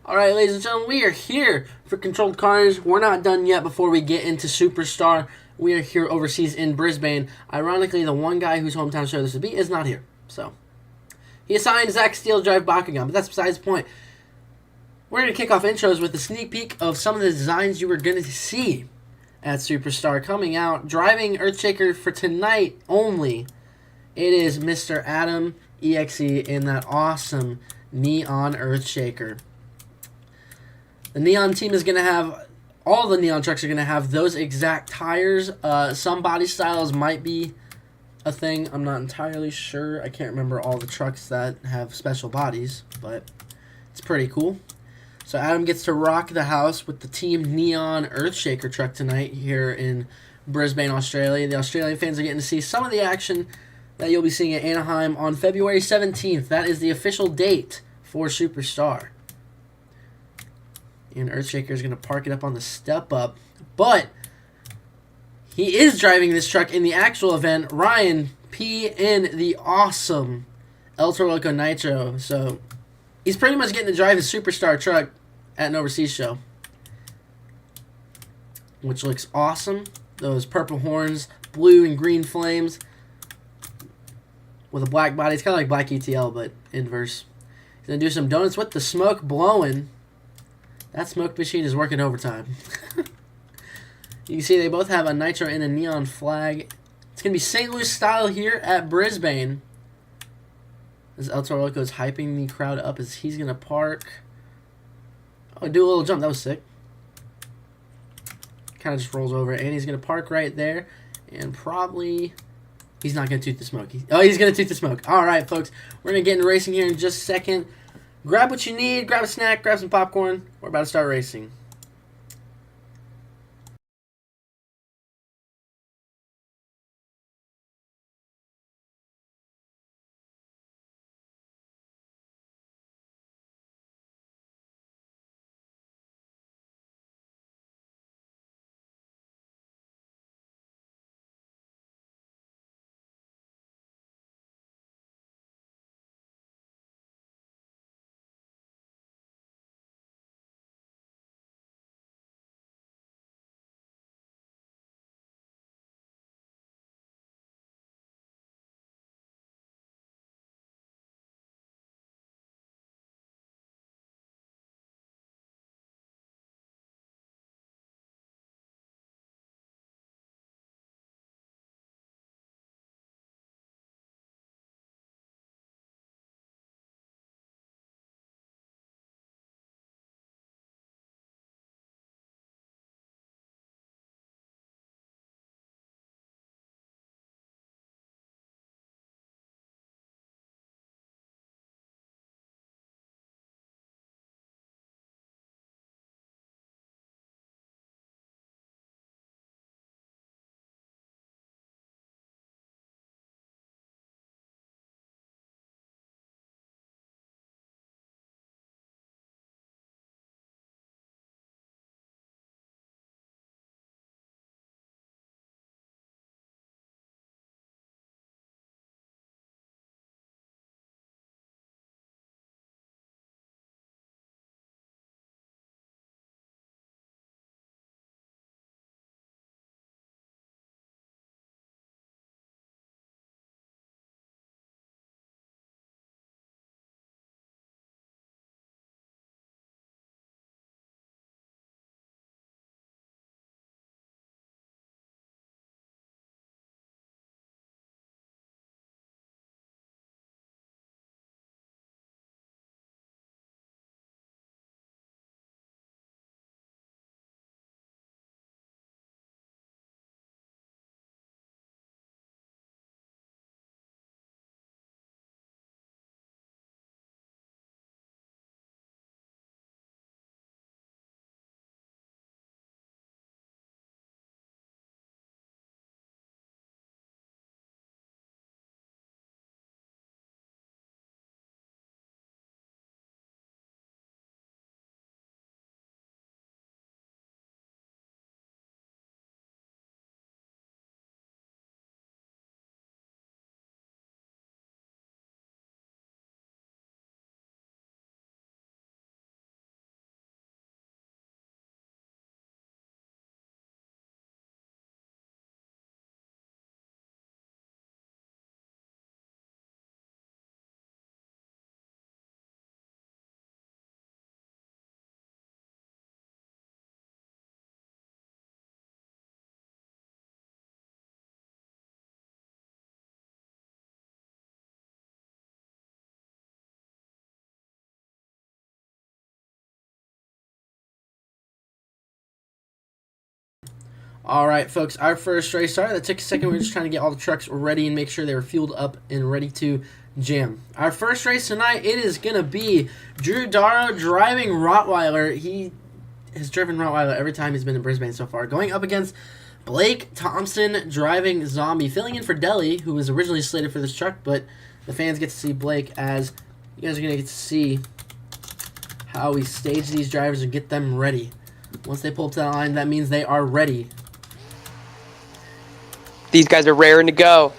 Alright, ladies and gentlemen, we are here for Controlled Carnage. We're not done yet before we get into Superstar. We are here overseas in Brisbane. Ironically, the one guy whose hometown show this would be is not here. So, he assigned Zach Steele to drive Bakugan, but that's besides the point. We're going to kick off intros with a sneak peek of some of the designs you were going to see at Superstar coming out. Driving Earthshaker for tonight only. It is Mr. Adam EXE in that awesome Neon Earthshaker. The Neon team is going to have, all the Neon trucks are going to have those exact tires. Some body styles might be a thing. I'm not entirely sure. I can't remember all the trucks that have special bodies, but it's pretty cool. So Adam gets to rock the house with the Team Neon Earthshaker truck tonight here in Brisbane, Australia. The Australian fans are getting to see some of the action that you'll be seeing at Anaheim on February 17th. That is the official date for Superstar. And Earthshaker is going to park it up on the step up. But he is driving this truck in the actual event. Ryan P. in the awesome El Toro Loco Nitro. So he's pretty much getting to drive his Superstar truck at an overseas show, which looks awesome. Those purple horns, blue and green flames with a black body. It's kind of like Black ETL, but inverse. He's going to do some donuts with the smoke blowing. That smoke machine is working overtime. You can see they both have a Nitro and a Neon flag. It's going to be St. Louis style here at Brisbane. As El Toro Loco is hyping the crowd up as he's going to park. Oh, do a little jump. That was sick. Kind of just rolls over. And he's going to park right there. And probably... he's not going to toot the smoke. He's going to toot the smoke. All right, folks. We're going to get into racing here in just a second. Grab what you need, grab a snack, grab some popcorn. We're about to start racing. All right, folks, our first race started. That took a second. We were just trying to get all the trucks ready and make sure they were fueled up and ready to jam. Our first race tonight, it is going to be Drew Darrow driving Rottweiler. He has driven Rottweiler every time he's been in Brisbane so far. Going up against Blake Thompson driving Zombie, filling in for Deli, who was originally slated for this truck, but the fans get to see Blake, as you guys are going to get to see how we stage these drivers and get them ready. Once they pull up to the line, that means they are ready. These guys are raring to go.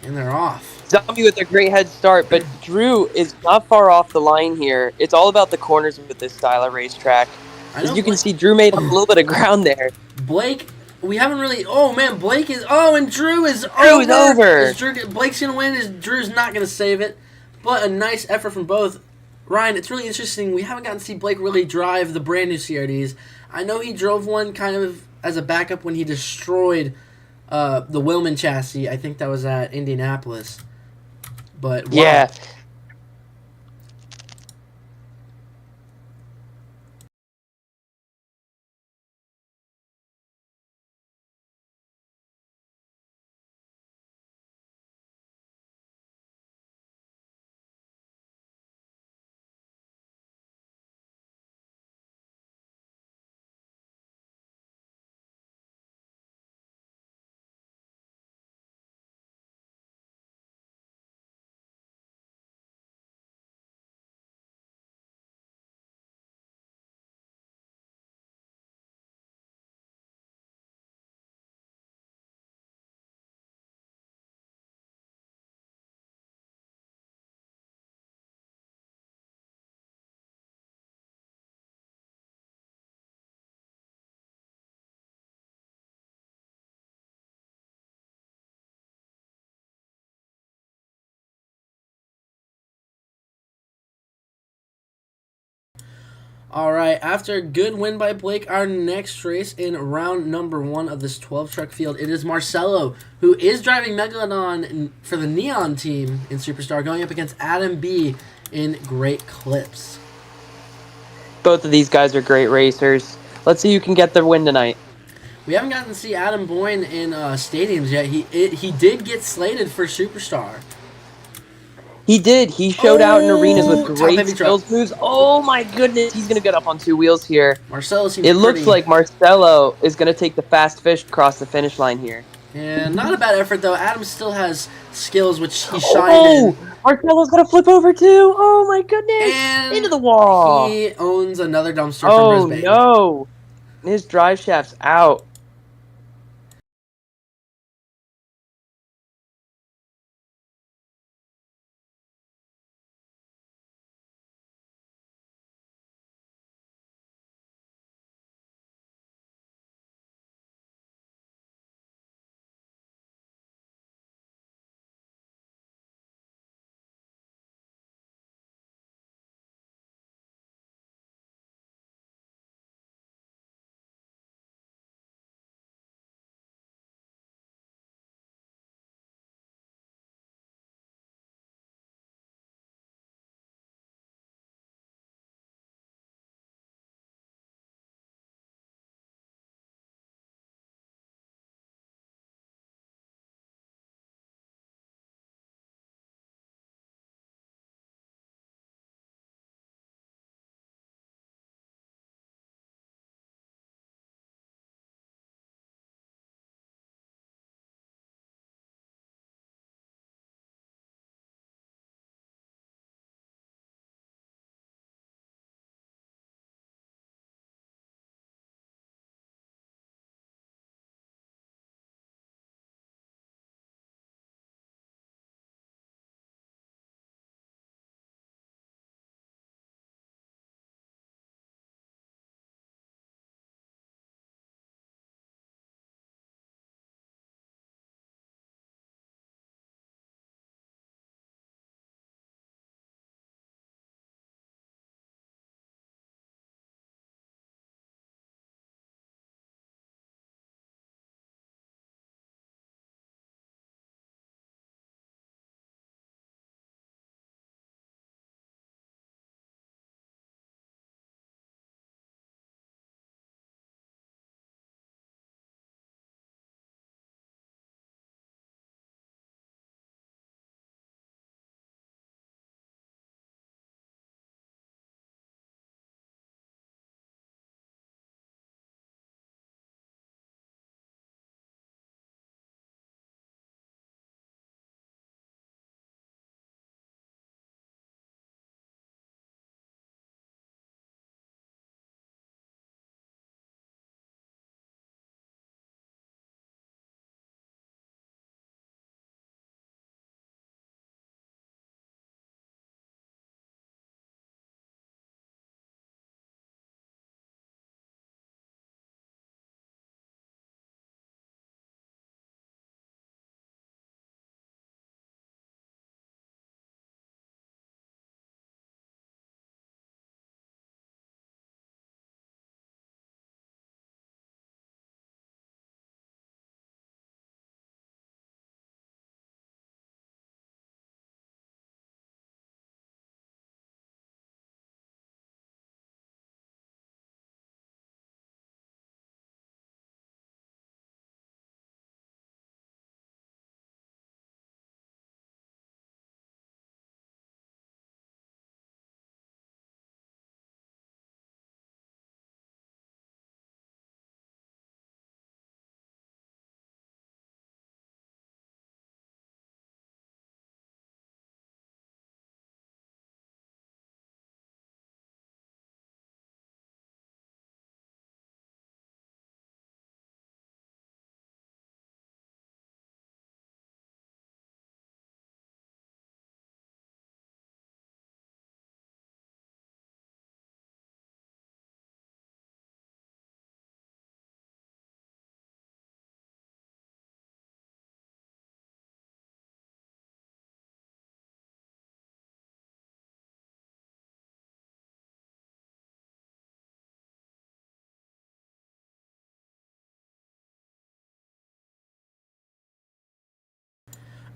And they're off. Zombie with a great head start, but Drew is not far off the line here. It's all about the corners with this style of racetrack. As you can see, Drew made up a little bit of ground there. Blake, we haven't really... Oh, man, Blake is... Oh, and Drew is over. Blake's going to win. Drew's not going to save it. But a nice effort from both. Ryan, it's really interesting. We haven't gotten to see Blake really drive the brand new CRDs. I know he drove one kind of as a backup when he destroyed the Willman chassis. I think that was at Indianapolis. But wow. Yeah. All right, after a good win by Blake, our next race in round number 1 of this 12-truck field, it is Marcelo, who is driving Megalodon for the Neon team in Superstar, going up against Adam B in Great Clips. Both of these guys are great racers. Let's see who can get the win tonight. We haven't gotten to see Adam Boyne in stadiums yet. He did get slated for Superstar. He did. He showed out in arenas with great skills moves. Oh my goodness, he's going to get up on 2 wheels here. Marcelo seems It looks like Marcelo is going to take the fast fish across the finish line here. Yeah, not a bad effort though. Adam still has skills which he shined in. Marcelo's going to flip over too. Oh my goodness. And into the wall. He owns another dumpster from Brisbane. Oh no. His drive shaft's out.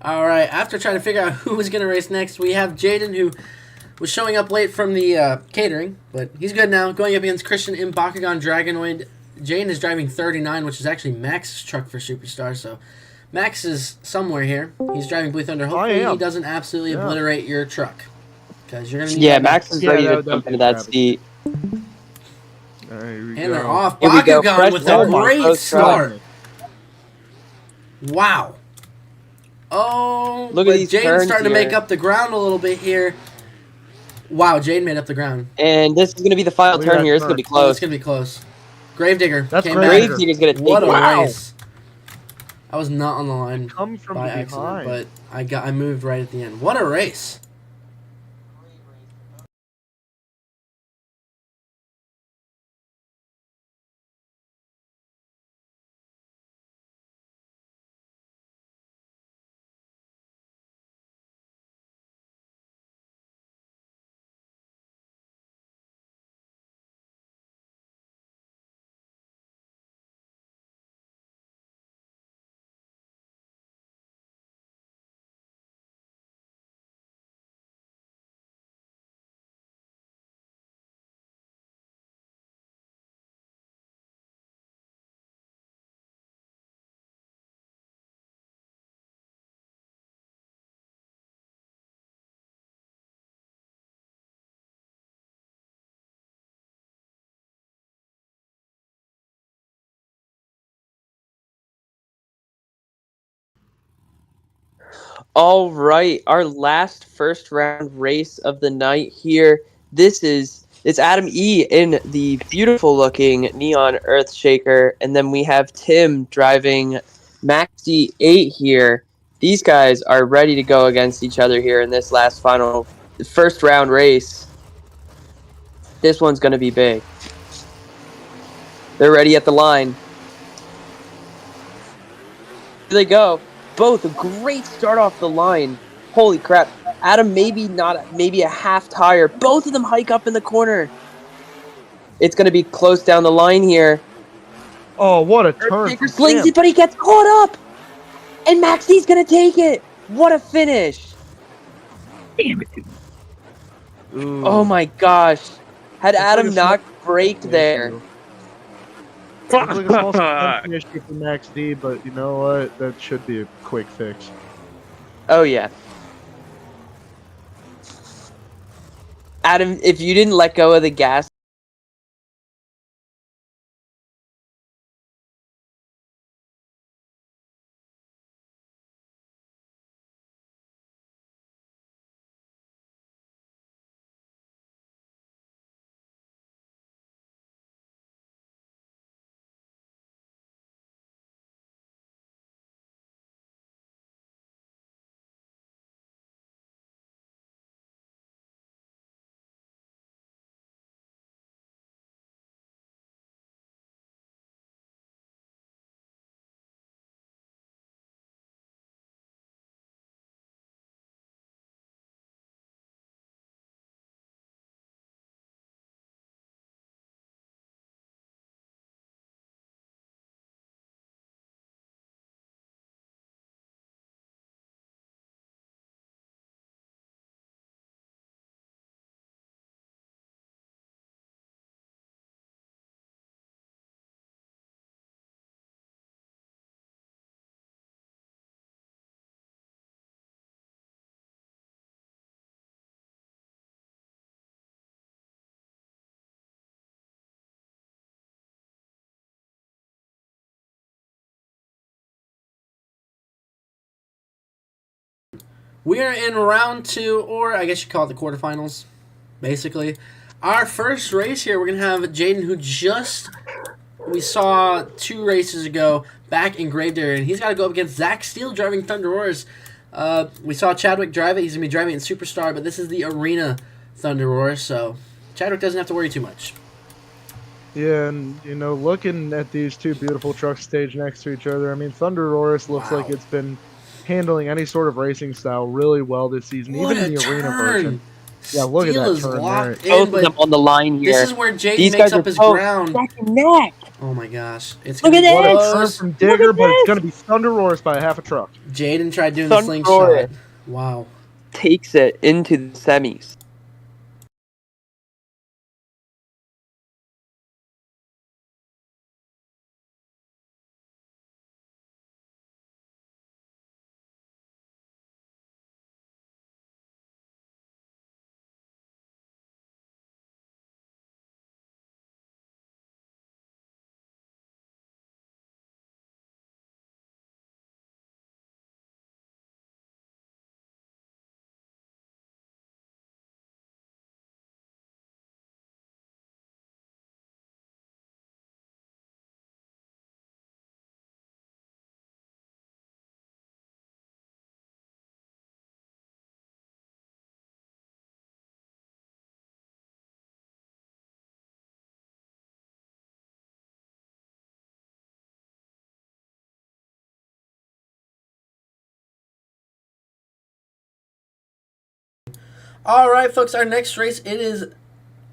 All right, after trying to figure out who was going to race next, we have Jaden, who was showing up late from the catering, but he's good now. Going up against Christian in Bakugan Dragonoid. Jaden is driving 39, which is actually Max's truck for Superstar, so Max is somewhere here. He's driving Blue Thunder. Hopefully he doesn't absolutely obliterate your truck, because you're going to need Max is ready to jump into that seat. And they're off. Bakugan with a great start. Wow. Oh, look at these Jaden's starting to make up the ground a little bit here. Wow, Jaden made up the ground. And this is going to be the final turn here. It's going to be close. It's going to be close. Gravedigger. That's Gravedigger's going to take what a race. I was not on the line Come from by accident, but I moved right at the end. What a race. All right, our last first round race of the night here. It's Adam E in the beautiful looking Neon Earthshaker, and then we have Tim driving Maxi 8 here. These guys are ready to go against each other here in this last final first round race. This one's going to be big. They're ready at the line. Here they go. Both a great start off the line. Holy crap. Adam maybe a half tire. Both of them hike up in the corner. It's going to be close down the line here. Oh, what a turn. Earthshaker slings it, but he gets caught up. And Maxi's going to take it. What a finish. Damn it. Ooh. Oh my gosh. Had Adam not braked there. Looks like a small finish for Max D, but you know what? That should be a quick fix. Oh, yeah. Adam, if you didn't let go of the gas... We are in round 2, or I guess you call it the quarterfinals, basically. Our first race here, we're going to have Jaden, who we saw 2 races ago back in Gravedigger, and he's got to go up against Zach Steele driving Thunder Roars. We saw Chadwick drive it. He's going to be driving it in Superstar, but this is the Arena Thunder Roars, so Chadwick doesn't have to worry too much. Yeah, and, you know, looking at these 2 beautiful trucks staged next to each other, I mean, Thunder Roars looks like it's been handling any sort of racing style really well this season, even in the arena version. Yeah, look at Steal that is turn locked there. in, Both of them but on the line this here. is where Jake These makes guys are up his both ground. neck and neck. Oh my gosh, it's Look gonna at be What a this. turn close. from Look Digger, at but it's this. going to be Thunder Roars by half a truck. Jaden tried doing the Thunder slingshot. Wow. takes it into the semis. All right, folks. Our next race, it is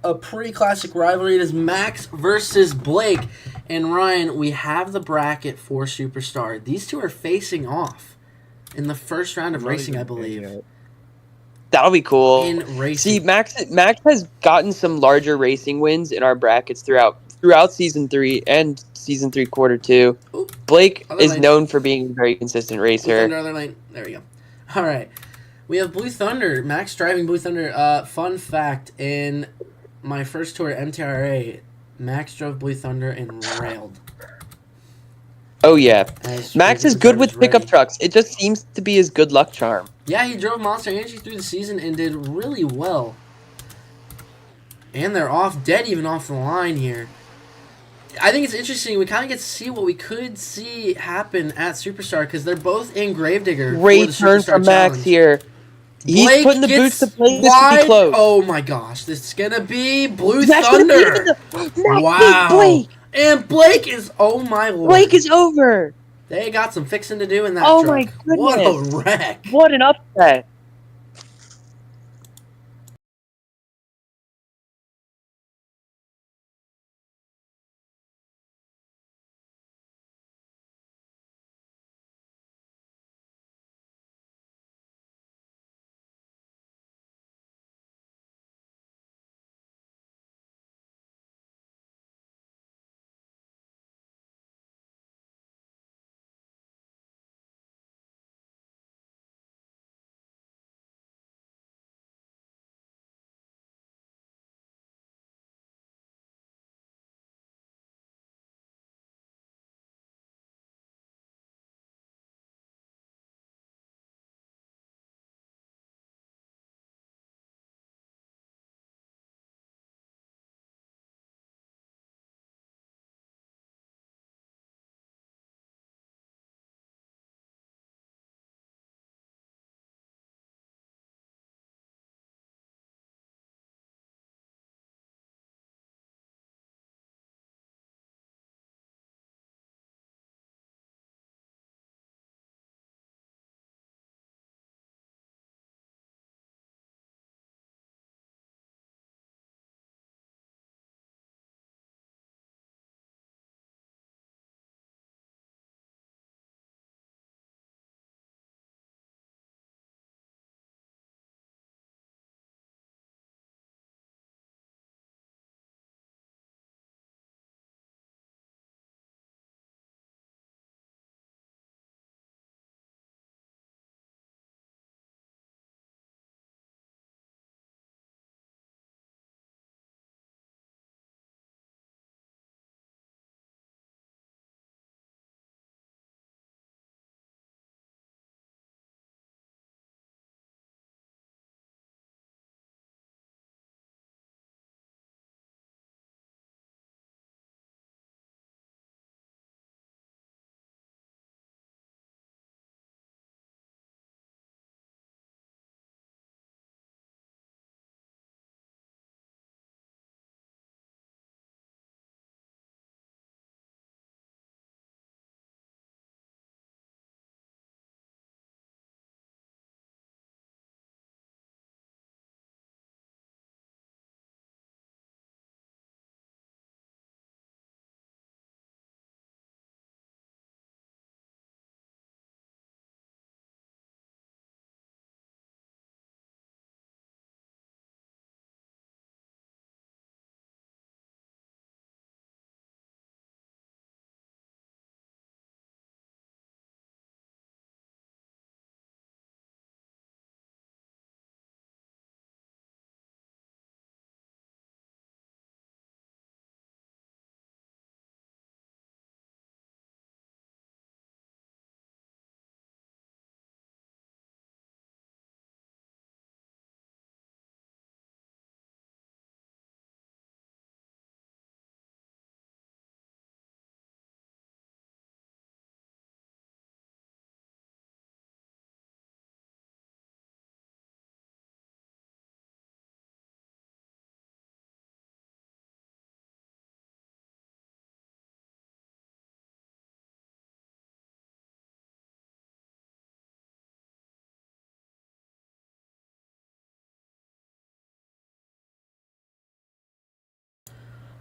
a pretty classic rivalry. It is Max versus Blake. And Ryan, we have the bracket for Superstar. These two are facing off in the first round of Not racing, even I in believe. yet. That'll be cool. In racing. See, Max has gotten some larger racing wins in our brackets throughout season 3 and season 3 quarter 2. Ooh, Blake other is lane. known for being a very consistent Blue racer. Thunder, other lane. There we go. All right. We have Blue Thunder. Max driving Blue Thunder. Fun fact, in my first tour at MTRA, Max drove Blue Thunder and railed. Oh yeah, As Max is Superstar good was with pickup ready. trucks. It just seems to be his good luck charm. Yeah, he drove Monster Energy through the season and did really well. And they're off, dead even off the line here. I think it's interesting. We kind of get to see what we could see happen at Superstar because they're both in Gravedigger for the Great turn Superstar from Max Challenge. here. He's Blake putting the boots gets to play. This could be wide. close. Oh my gosh, this is gonna be Blue Max gonna beat him in Thunder. the Max Wow. beat Blake. And Blake is, oh my lord. Blake is over. They got some fixing to do in that Oh truck. my What a goodness. wreck. What an upset.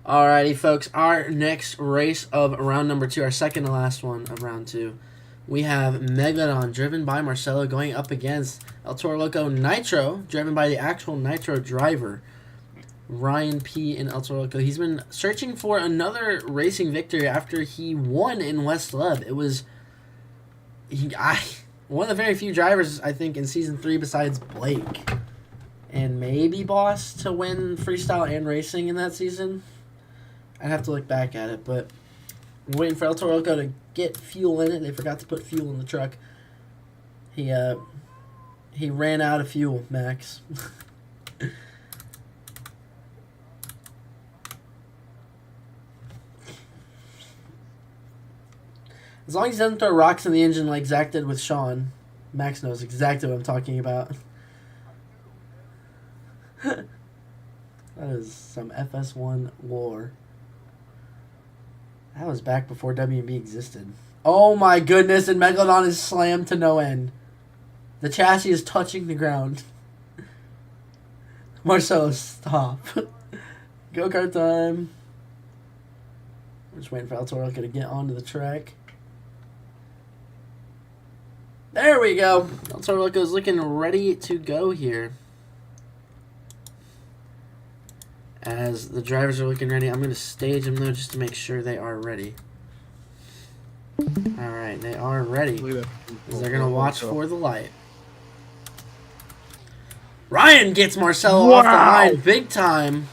Alrighty, folks. Our next race of round number 2, our second to last one of round 2, we have Megalodon, driven by Marcelo, going up against El Toro Loco Nitro, driven by the actual Nitro driver, Ryan P. and El Toro Loco. He's been searching for another racing victory after he won in West Love. It was one of the very few drivers, I think, in Season 3 besides Blake and maybe Boss to win freestyle and racing in that season. I'd have to look back at it, but I'm waiting for El Toro Loco to get fuel in it. They forgot to put fuel in the truck. He ran out of fuel, Max. As long as he doesn't throw rocks in the engine like Zach did with Sean, Max knows exactly what I'm talking about. That is some FS1 lore. That was back before WB existed. Oh my goodness, and Megalodon is slammed to no end. The chassis is touching the ground. Marcelo, stop. Go-kart time. We're just waiting for El Toro to get onto the track. There we go. El Toro is looking ready to go here. As the drivers are looking ready, I'm going to stage them, though, just to make sure they are ready. Alright, they are ready. They're going to watch for the light. Ryan gets Marcelo off the line big time.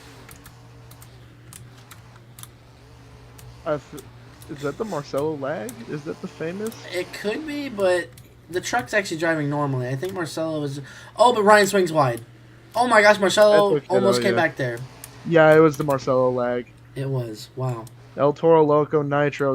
Is that the Marcelo lag? Is that the famous? It could be, but the truck's actually driving normally. I think Marcelo is... Oh, but Ryan swings wide. Oh my gosh, Marcelo almost came back there. Yeah, it was the Marcelo lag. It was. Wow. El Toro Loco Nitro.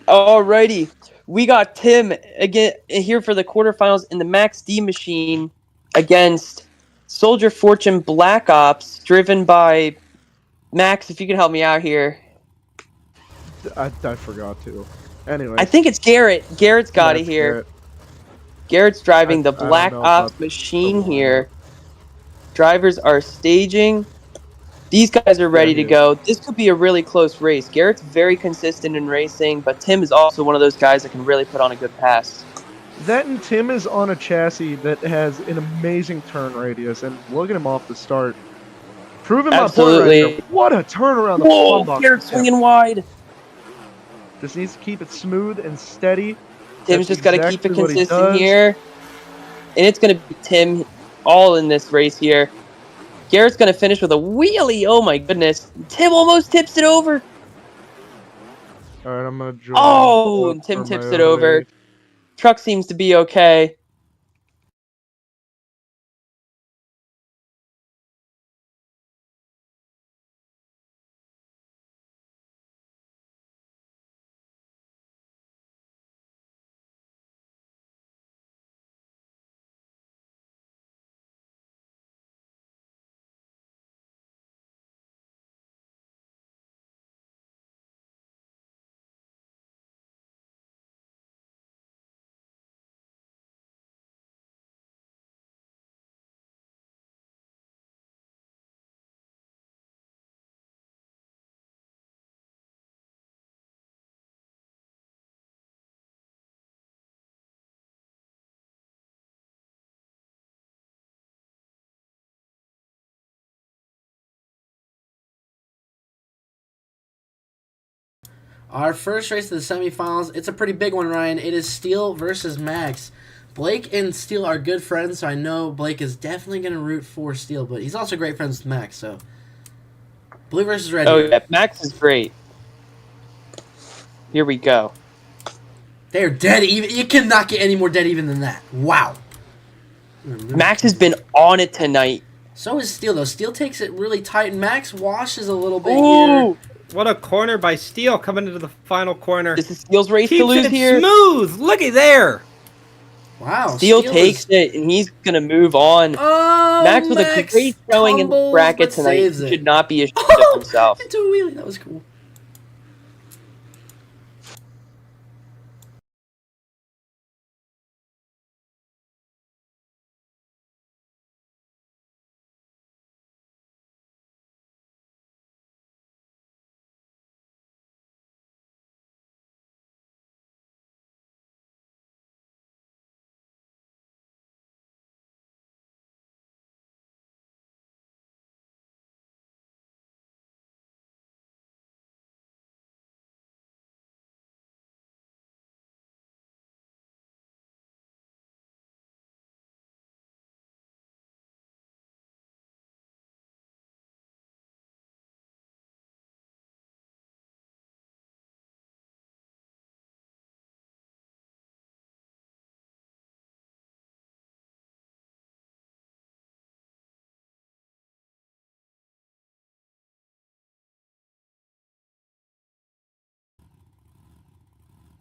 Alrighty, we got Tim again here for the quarterfinals in the Max D machine against Soldier Fortune Black Ops, driven by Max. If you can help me out here, I forgot to. Anyway, I think it's Garrett. Garrett's got it here. Garrett. Garrett's driving the Black Ops machine here. Drivers are staging. These guys are ready to go. This could be a really close race. Garrett's very consistent in racing, but Tim is also one of those guys that can really put on a good pass. That and Tim is on a chassis that has an amazing turn radius, and look at him off the start. Proving my point right there. What a turnaround. Whoa, Garrett's swinging wide. Just needs to keep it smooth and steady. Tim's just got to keep it consistent here. And it's going to be Tim all in this race here. Garrett's going to finish with a wheelie. Oh, my goodness. Tim almost tips it over. All right, I'm going to join. Oh, and Tim tips it over. Truck seems to be okay. Our first race of the semifinals, it's a pretty big one, Ryan. It is Steele versus Max. Blake and Steele are good friends, so I know Blake is definitely going to root for Steele, but he's also great friends with Max, so. Blue versus red. Oh, yeah, Max is great. Here we go. They're dead even. You cannot get any more dead even than that. Wow. Max has been on it tonight. So is Steele, though. Steele takes it really tight, and Max washes a little bit Ooh. here. What a corner by Steele coming into the final corner. This is Steele's race to Keeps lose it here. smooth. Looky there. Wow. Steele takes it, and he's going to move on. Oh, Max with a great showing in the bracket tonight. He should not be ashamed of himself. Into a wheelie. That was cool.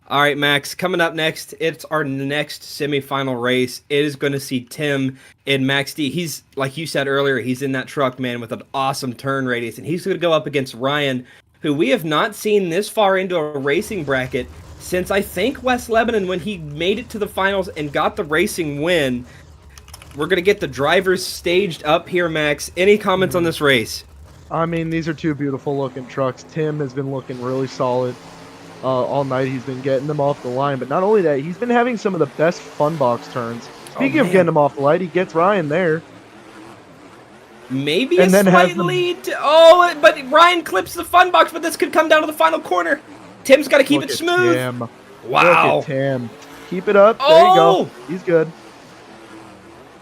All right, Max, coming up next, it's our next semifinal race. It is going to see Tim and Max D. He's, like you said earlier, he's in that truck, man, with an awesome turn radius, and he's going to go up against Ryan, who we have not seen this far into a racing bracket since, I think, West Lebanon, when he made it to the finals and got the racing win. We're going to get the drivers staged up here, Max. Any comments on this race? I mean, these are two beautiful-looking trucks. Tim has been looking really solid. All night he's been getting them off the line, but not only that, he's been having some of the best fun box turns. Speaking of getting them off the line, he gets Ryan there. Maybe a slight lead. Oh, but Ryan clips the fun box, but this could come down to the final corner. Tim's got to keep it smooth. Tim. Wow. Look at Tim. Keep it up. There you go. He's good.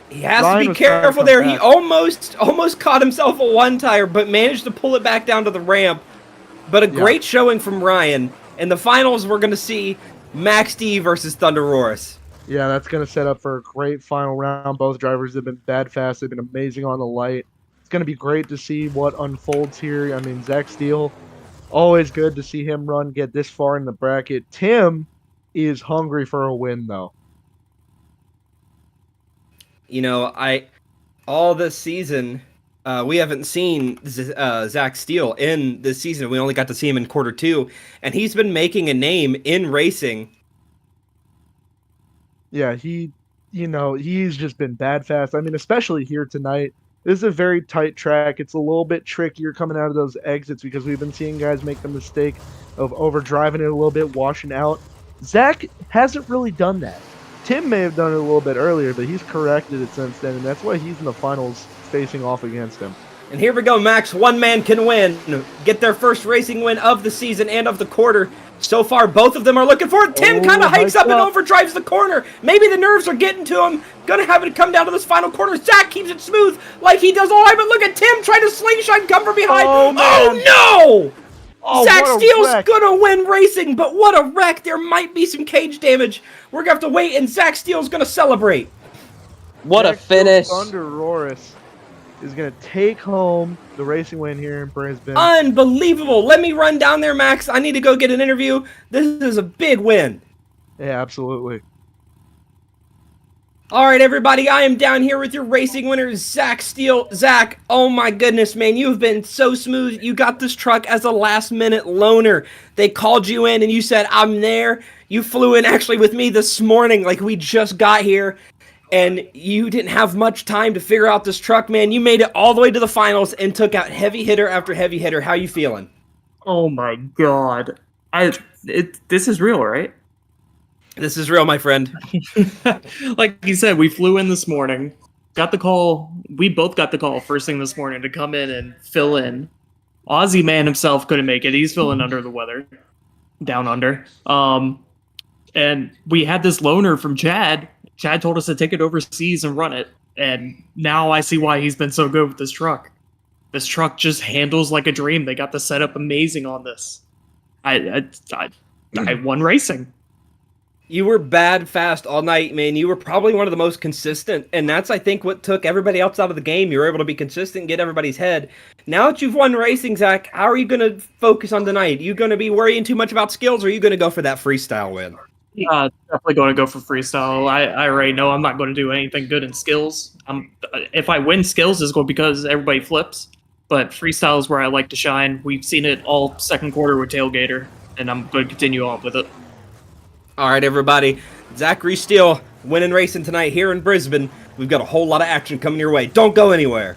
He has to be careful there. He almost caught himself a one-tire, but managed to pull it back down to the ramp. But a great showing from Ryan. In the finals, we're going to see Max D versus Thunder Roars. Yeah, that's going to set up for a great final round. Both drivers have been bad fast. They've been amazing on the light. It's going to be great to see what unfolds here. I mean, Zach Steele, always good to see him get this far in the bracket. Tim is hungry for a win, though. You know, all this season, we haven't seen Zach Steele in this season. We only got to see him in quarter two, and he's been making a name in racing. Yeah, he's just been bad fast. I mean, especially here tonight. This is a very tight track. It's a little bit trickier coming out of those exits because we've been seeing guys make the mistake of overdriving it a little bit, washing out. Zach hasn't really done that. Tim may have done it a little bit earlier, but he's corrected it since then, and that's why he's in the finals facing off against him. And here we go, Max. One man can win. Get their first racing win of the season and of the quarter. So far, both of them are looking for it. Tim kind of hikes up and overdrives the corner. Maybe the nerves are getting to him. Gonna have it come down to this final corner. Zach keeps it smooth like he does all right, but look at Tim trying to slingshot and come from behind. Oh no! Zach Steele's gonna win racing, but what a wreck. There might be some cage damage. We're gonna have to wait, and Zach Steele's gonna celebrate. What a finish. Thunder Roars is going to take home the racing win here in Brisbane. Unbelievable. Let me run down there, Max. I need to go get an interview. This is a big win. Yeah, absolutely. All right, everybody. I am down here with your racing winner, Zach Steele. Zach, oh my goodness, man. You have been so smooth. You got this truck as a last-minute loaner. They called you in, and you said, I'm there. You flew in actually with me this morning, like we just got here. And you didn't have much time to figure out this truck, man. You made it all the way to the finals and took out heavy hitter after heavy hitter. How you feeling? Oh my god. This is real, right? This is real, my friend. Like you said, we flew in this morning. Got the call. We both got the call first thing this morning to come in and fill in. Aussie man himself couldn't make it. He's feeling under the weather. down under. And we had this loaner from Chad. Chad told us to take it overseas and run it. And now I see why he's been so good with this truck. This truck just handles like a dream. They got the setup amazing on this. I won racing. You were bad fast all night, man. You were probably one of the most consistent, and that's, I think, what took everybody else out of the game. You were able to be consistent and get everybody's head. Now that you've won racing, Zach, how are you going to focus on tonight? Are you going to be worrying too much about skills, or are you going to go for that freestyle win? Definitely going to go for freestyle. I already know I'm not going to do anything good in skills. If I win skills, it's going because everybody flips. But freestyle is where I like to shine. We've seen it all second quarter with Tailgater, and I'm going to continue on with it. All right, everybody. Zachary Steele winning racing tonight here in Brisbane. We've got a whole lot of action coming your way. Don't go anywhere.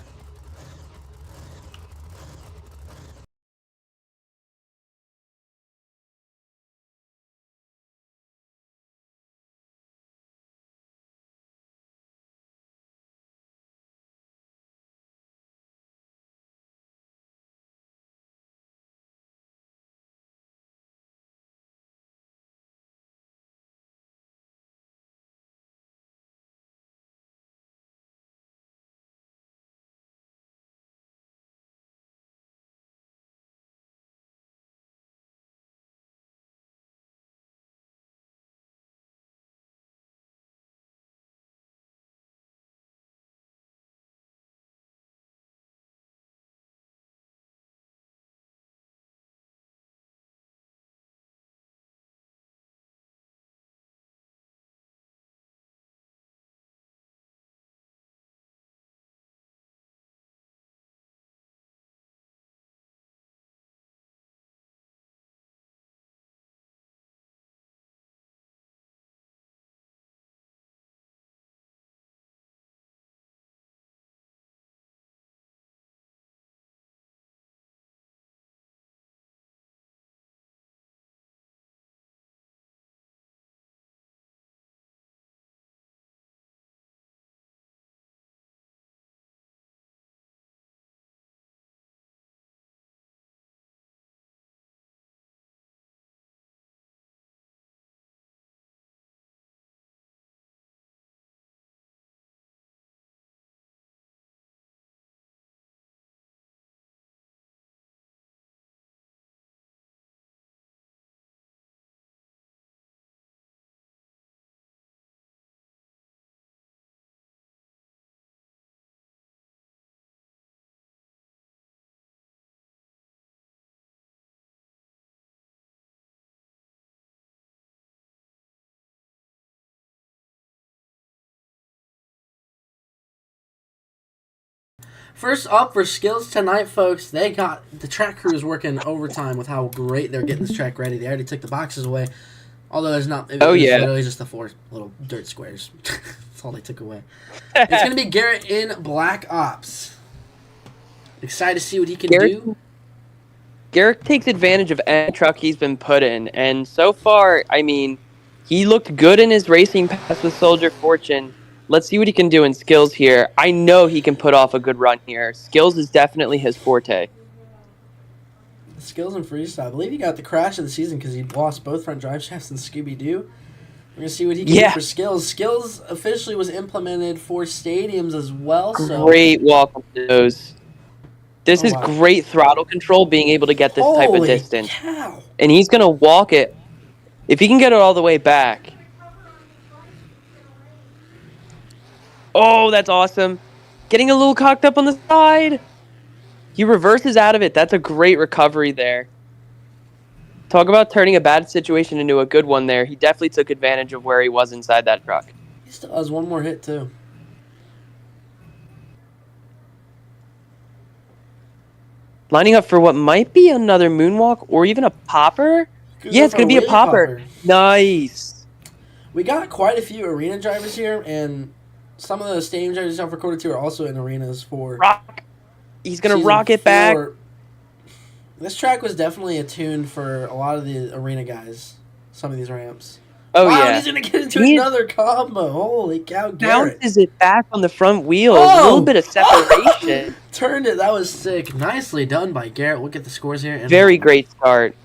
First up for skills tonight, folks, they got the track crews working overtime with how great they're getting this track ready. They already took the boxes away, although it's not. It was literally just the 4 little dirt squares. That's all they took away. It's going to be Garrett in Black Ops. Excited to see what he can do. Garrett takes advantage of any truck he's been put in, and so far, I mean, he looked good in his racing pass with Soldier Fortune. Let's see what he can do in skills here. I know he can put off a good run here. Skills is definitely his forte. Skills and freestyle. I believe he got the crash of the season because he lost both front drive shafts in Scooby-Doo. We're going to see what he can do for skills. Skills officially was implemented for stadiums as well. Great welcome to those. This is great throttle control, being able to get this type of distance. Cow. And he's going to walk it. If he can get it all the way back. Oh, that's awesome. Getting a little cocked up on the side. He reverses out of it. That's a great recovery there. Talk about turning a bad situation into a good one there. He definitely took advantage of where he was inside that truck. He still has one more hit, too. Lining up for what might be another moonwalk or even a popper. Yeah, it's going to be a popper. Nice. We got quite a few arena drivers here, and some of the stadium drivers I've recorded to are also in arenas for rock. He's going to rock it back. This track was definitely attuned for a lot of the arena guys, some of these ramps. Oh, wow, yeah. He's going to get into another combo. Holy cow, Garrett. Bounces it back on the front wheel. A little bit of separation. Turned it. That was sick. Nicely done by Garrett. Look at the scores here. Very great start.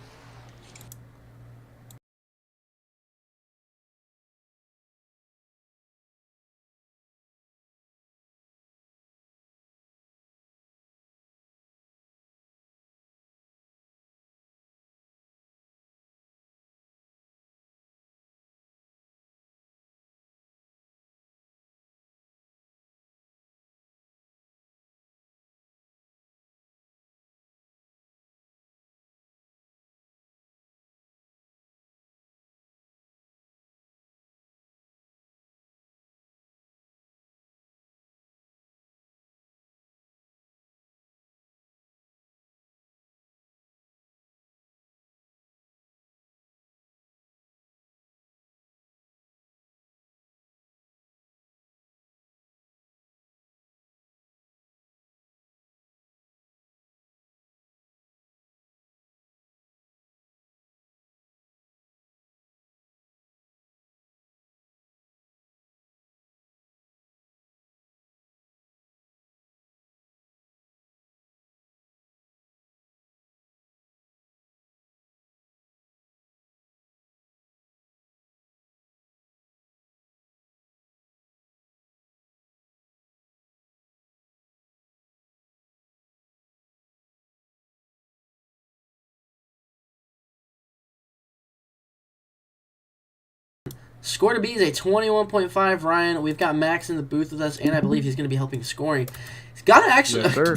Score to beat is a 21.5. Ryan, we've got Max in the booth with us, and I believe he's going to be helping scoring. He's got to actually, Yes, sir.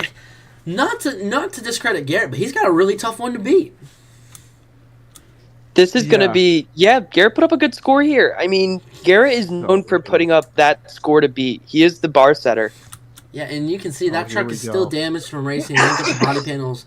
not to discredit Garrett, but he's got a really tough one to beat. This is going to Yeah. be, Garrett put up a good score here. I mean, Garrett is known for putting up that score to beat. He is the bar setter. Yeah, and you can see that here truck we is still go. damaged from racing. They didn't get the body panels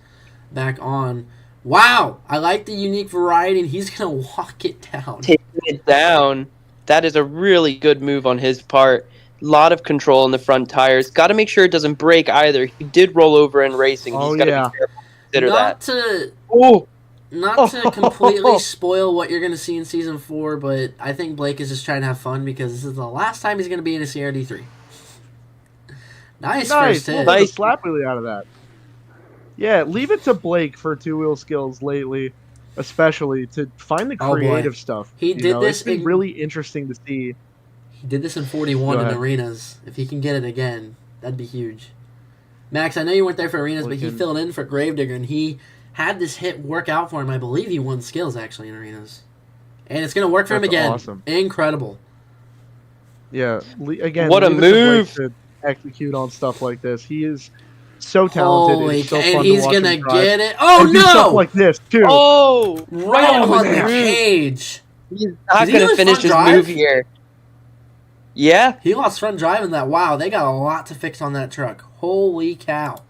back on. Wow, I like the unique variety, and he's going to walk it down. Taking it down, that is a really good move on his part. A lot of control in the front tires. Got to make sure it doesn't break either. He did roll over in racing. Oh, He's got to yeah. be careful to consider that. Oh, Not to completely spoil what you're going to see in Season 4, but I think Blake is just trying to have fun because this is the last time he's going to be in a CRD3. Nice first hit. Nice. A slap wheelie out of that. Yeah, leave it to Blake for two-wheel skills lately, especially to find the creative stuff. He did this It's been really interesting to see. He did this in 41 in arenas. If he can get it again, that'd be huge. Max, I know you weren't there for arenas, but he filled in for Gravedigger, and he had this hit work out for him. I believe he won skills, actually, in arenas. And it's going to work for him again. Awesome. Incredible. Yeah, again, what a move to execute on stuff like this. He is so talented. It's so fun and he's to watch going to him drive. get it. Oh, and do stuff like this, too. Oh, right on the cage. He's not going to finish his move here. Yeah. He lost front drive in that. Wow, they got a lot to fix on that truck. Holy cow.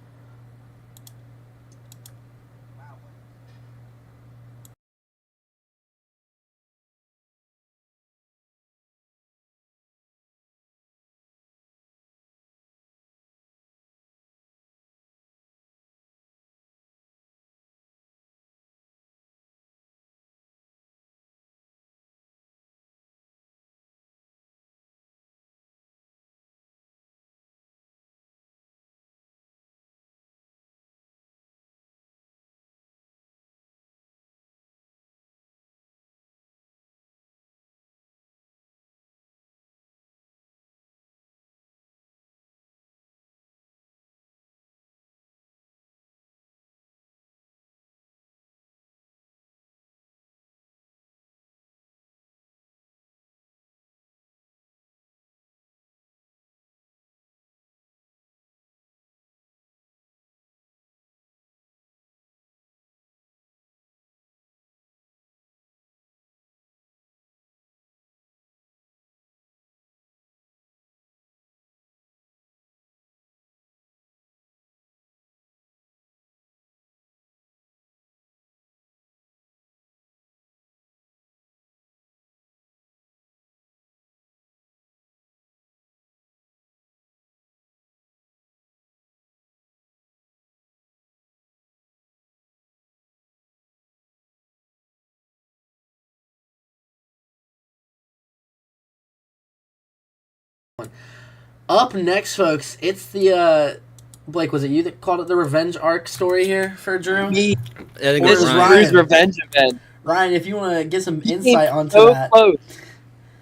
Up next, folks, it's the Blake, was it you that called it the revenge arc story here for Drew? Me. I think This it's is Ryan. Drew's revenge event. Ryan, if you want to get some He insight came onto so that. close.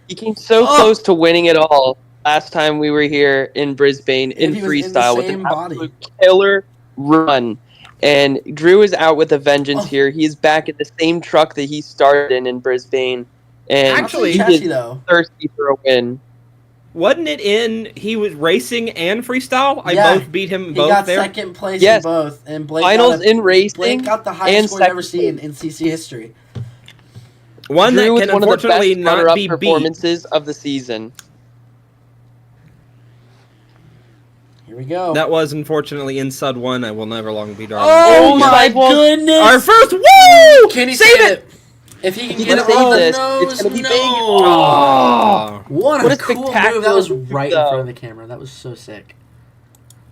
He came so close to winning it all last time we were here in Brisbane in he was in the freestyle with same an body. absolute killer run. And Drew is out with a vengeance here. He's back in the same truck that he started in Brisbane. And Actually, he is thirsty for a win. Wasn't it in he was racing and freestyle? I Yeah, both beat him He both got there. second place Yes. in both, and Blake Finals in racing Blake got the and highest score ever second seen in CC history. One Drew that with can one of the unfortunately best not runner-up be beat. performances of the season. Here we go. That was unfortunately in Sud 1. I will never long be driving. Oh Oh, my side wall. goodness! Our first woo! Can he save save it? If he can He get can it on save the this. nose, It's gonna be no. big. Oh. What What a a cool move! spectacular That was move, right in though. front of the camera. That was so sick.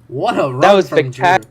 What a run That was from Drew. spectacular.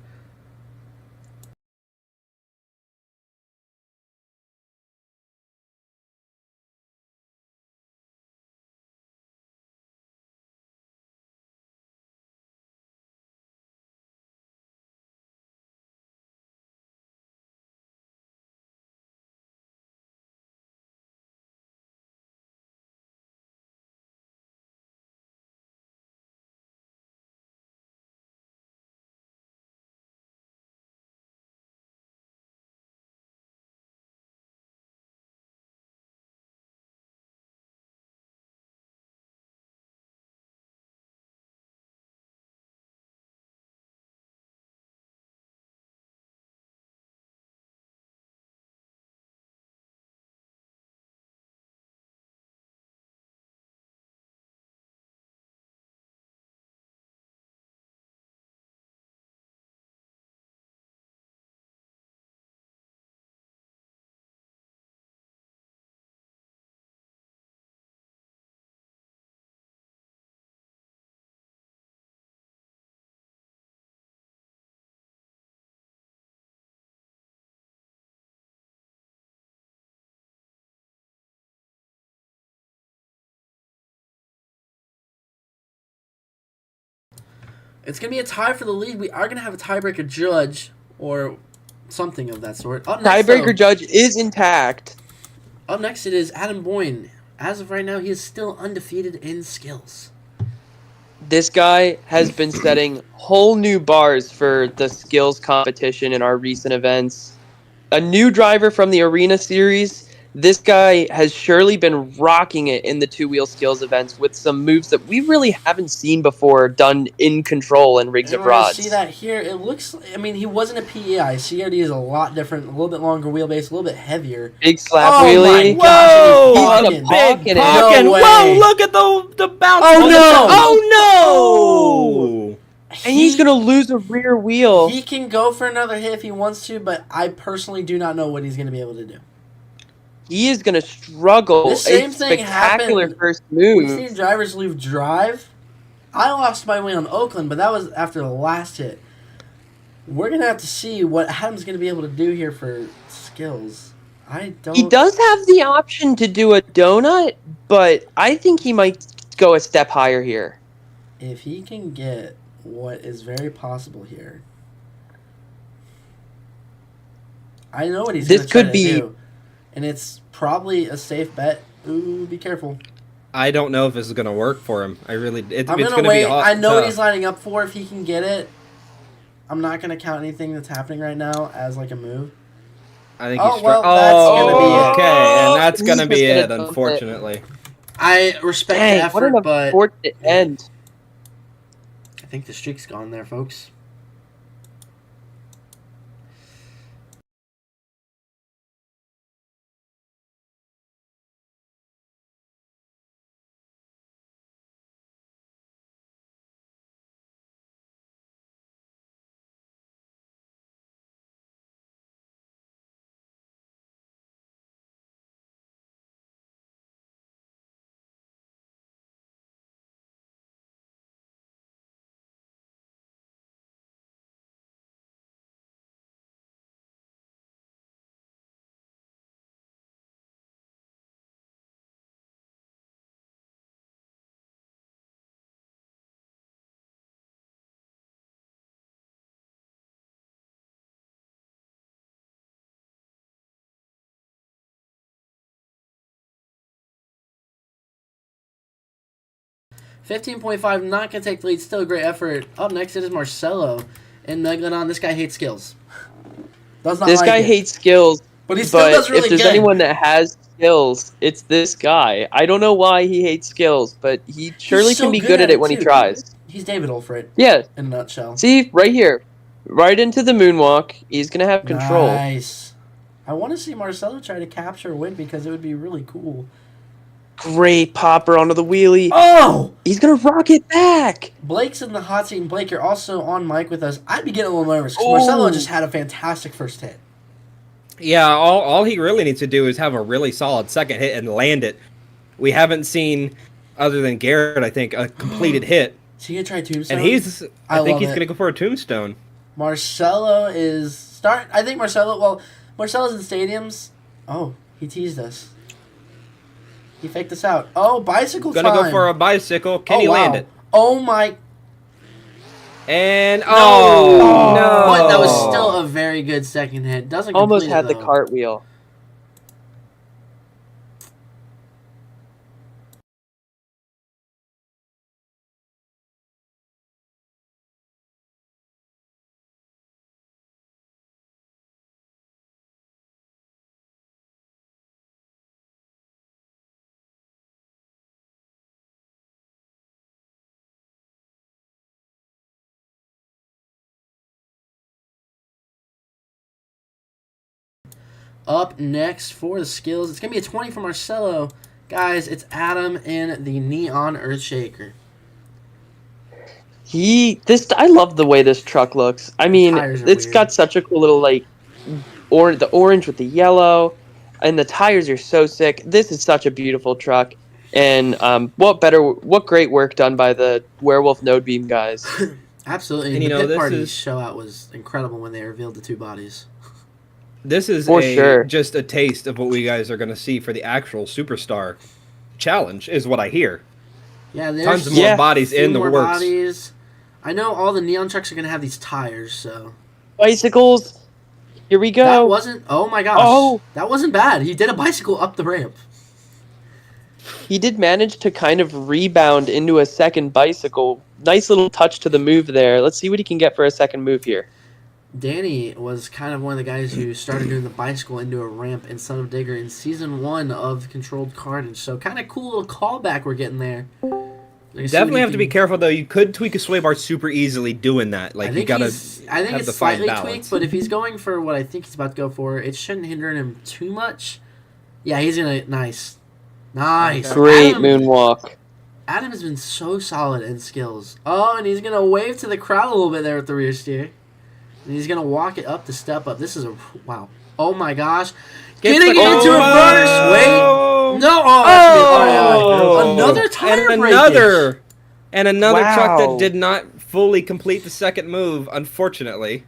It's going to be a tie for the lead. We are going to have a tiebreaker judge or something of that sort. Up next, Tiebreaker judge is intact. Up next, it is Adam Boyne. As of right now, he is still undefeated in skills. This guy has been setting whole new bars for the skills competition in our recent events. A new driver from the Arena Series. This guy has surely been rocking it in the two-wheel skills events with some moves that we really haven't seen before done in control in rigs of rods. See that here? It looks. I mean, he wasn't a PEI. CRD is a lot different, a little bit longer wheelbase, a little bit heavier. Big slap Oh wheelie. my gosh, He's and gonna he's pocket Big it. pocket. No way. Whoa, look at the bounce. Oh, no. Oh no! And he's gonna lose a rear wheel. He can go for another hit if he wants to, but I personally do not know what he's going to be able to do. He is gonna struggle. The same a thing spectacular happened. first We've move. seen drivers leave drive. I lost my way on Oakland, but that was after the last hit. We're going to have to see what Adam's going to be able to do here for skills. I don't... He does have the option to do a donut, but I think he might go a step higher here. If he can get what is very possible here, I know what he's going This to try could to be- do. And it's probably a safe bet. Ooh, be careful. I don't know if this is gonna work for him. I really. It's I'm gonna gonna be wait. hot. I know what tough. he's lining up for. If he can get it, I'm not gonna count anything that's happening right now as like a move. I think Oh, he's. well, that's gonna be it. Okay, and that's He's gonna be just gonna it. dump it. Unfortunately. I respect the Dang, effort, what an but unfortunate end. I think the streak's gone there, folks. $15.5, not going to take the lead. Still a great effort. Up next, it is Marcelo and Megalodon. This guy hates skills. Does not This like guy it. hates skills, But he still but does really if there's good. anyone that has skills, it's this guy. I don't know why he hates skills, but he surely so can be good good at at it, it when he too. tries. He's David Olfrit Yeah, in a nutshell. see, right here. Right into the moonwalk. He's going to have control. Nice. I want to see Marcelo try to capture a win because it would be really cool. Great popper onto the wheelie. Oh! He's going to rock it back. Blake's in the hot seat, and Blake, you're also on mic with us. I'd be getting a little nervous because Ooh. Marcelo just had a fantastic first hit. Yeah, all he really needs to do is have a really solid second hit and land it. We haven't seen, other than Garrett, I think, a completed hit. Is he going to try Tombstone? And he's, I I think love he's it. going to go for a tombstone. Marcelo is I think Marcelo's in stadiums. Oh, he teased us. He faked us out. Oh, bicycle Gonna time. go for a bicycle. Can Oh, he land wow. it? Oh my! And No. no, But that was still a very good second hit. Doesn't Almost complete had it, the though. cartwheel. Up next for the skills, it's gonna be a 20 for Marcelo. Guys, it's Adam and the Neon Earthshaker. I love the way this truck looks. I mean, tires are it's weird. got such a cool little the orange with the yellow, and the tires are so sick. This is such a beautiful truck, and what great work done by the Werewolf Node Beam guys. Absolutely. And, the pit this party is- show out was incredible when they revealed the two bodies. This is For sure. just a taste of what we guys are going to see for the actual Superstar challenge, is what I hear. Yeah, there's Tons of more bodies few in the more works. Bodies. I know all the neon trucks are gonna have these tires, so Bicycles. Here we that go. wasn't. Oh my gosh, Oh. that wasn't bad. He did a bicycle up the ramp. He did manage to kind of rebound into a second bicycle. Nice little touch to the move there. Let's see what he can get for a second move here. Danny was kind of one of the guys who started doing the bicycle into a ramp in Son of Digger in Season 1 of Controlled Carnage. So kind of cool little callback we're getting there. Definitely have to be careful, though. You could tweak a sway bar super easily doing that. Like, you gotta I think have it's the fine slightly balance. tweaked, but if he's going for what I think he's about to go for, it shouldn't hinder him too much. Yeah, he's going to... Nice. Nice. Great Adam, moonwalk. Adam has been so solid in skills. Oh, and he's going to wave to the crowd a little bit there with the rear steer. And he's going to walk it up to step up. This is a... Wow. Oh, my gosh. Getting it into reverse. Wait. No. Oh, that's me. Another tire breakage. And another Wow. truck that did not fully complete the second move, unfortunately.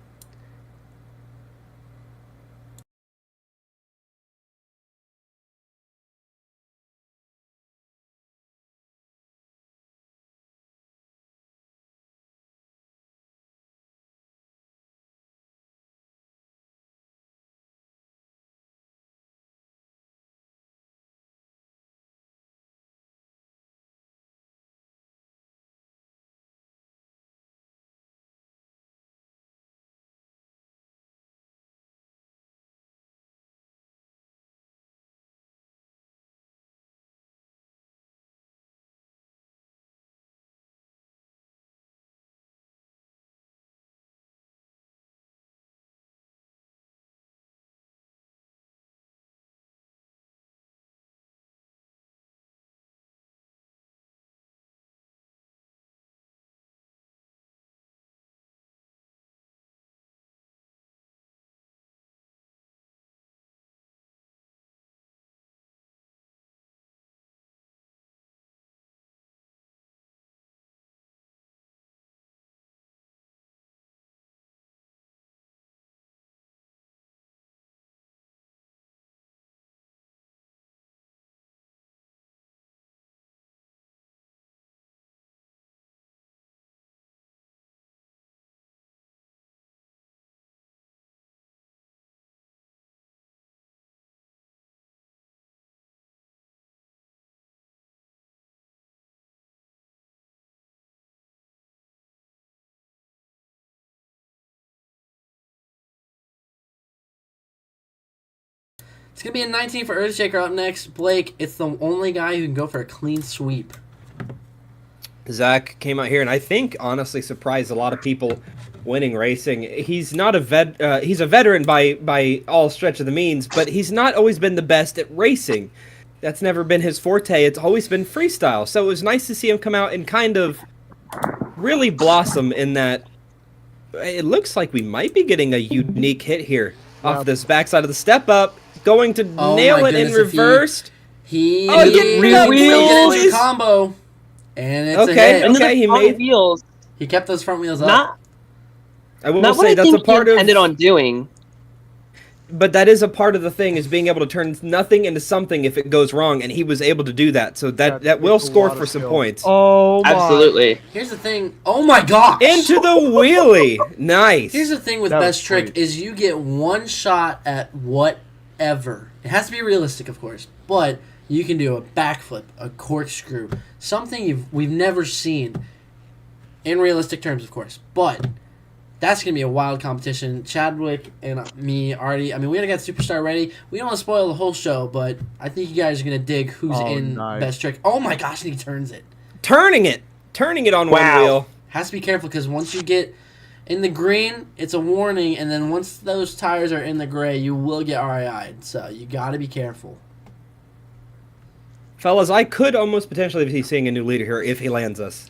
It's going to be a 19 for Earthshaker up next. Blake, it's the only guy who can go for a clean sweep. Zach came out here and I think honestly surprised a lot of people winning racing. He's not a he's a veteran by all stretch of the means, but he's not always been the best at racing. That's never been his forte. It's always been freestyle. So it was nice to see him come out and kind of really blossom in that. It looks like we might be getting a unique hit here off this backside of the step up. Going to nail it in reversed. He getting into combo. And it's a hit. Okay, he made wheels. He kept those front wheels up. I will say that's a part of intended on doing. But that is a part of the thing, is being able to turn nothing into something if it goes wrong, and he was able to do that. So that will score for some points. Oh, my. Absolutely. Here's the thing. Oh my gosh. Into the wheelie. Nice. Here's the thing with Best Trick is you get one shot at whatever. It has to be realistic, of course, but you can do a backflip, a corkscrew, something we've never seen in realistic terms, of course. But that's going to be a wild competition. Chadwick and me already... I mean, we already got Superstar ready. We don't want to spoil the whole show, but I think you guys are going to dig who's in Best Trick. Oh my gosh, and he turns it. Turning it on one wheel. Has to be careful, because once you get in the green, it's a warning, and then once those tires are in the gray, you will get RII'd. So you got to be careful. Fellas, I could almost potentially be seeing a new leader here if he lands us.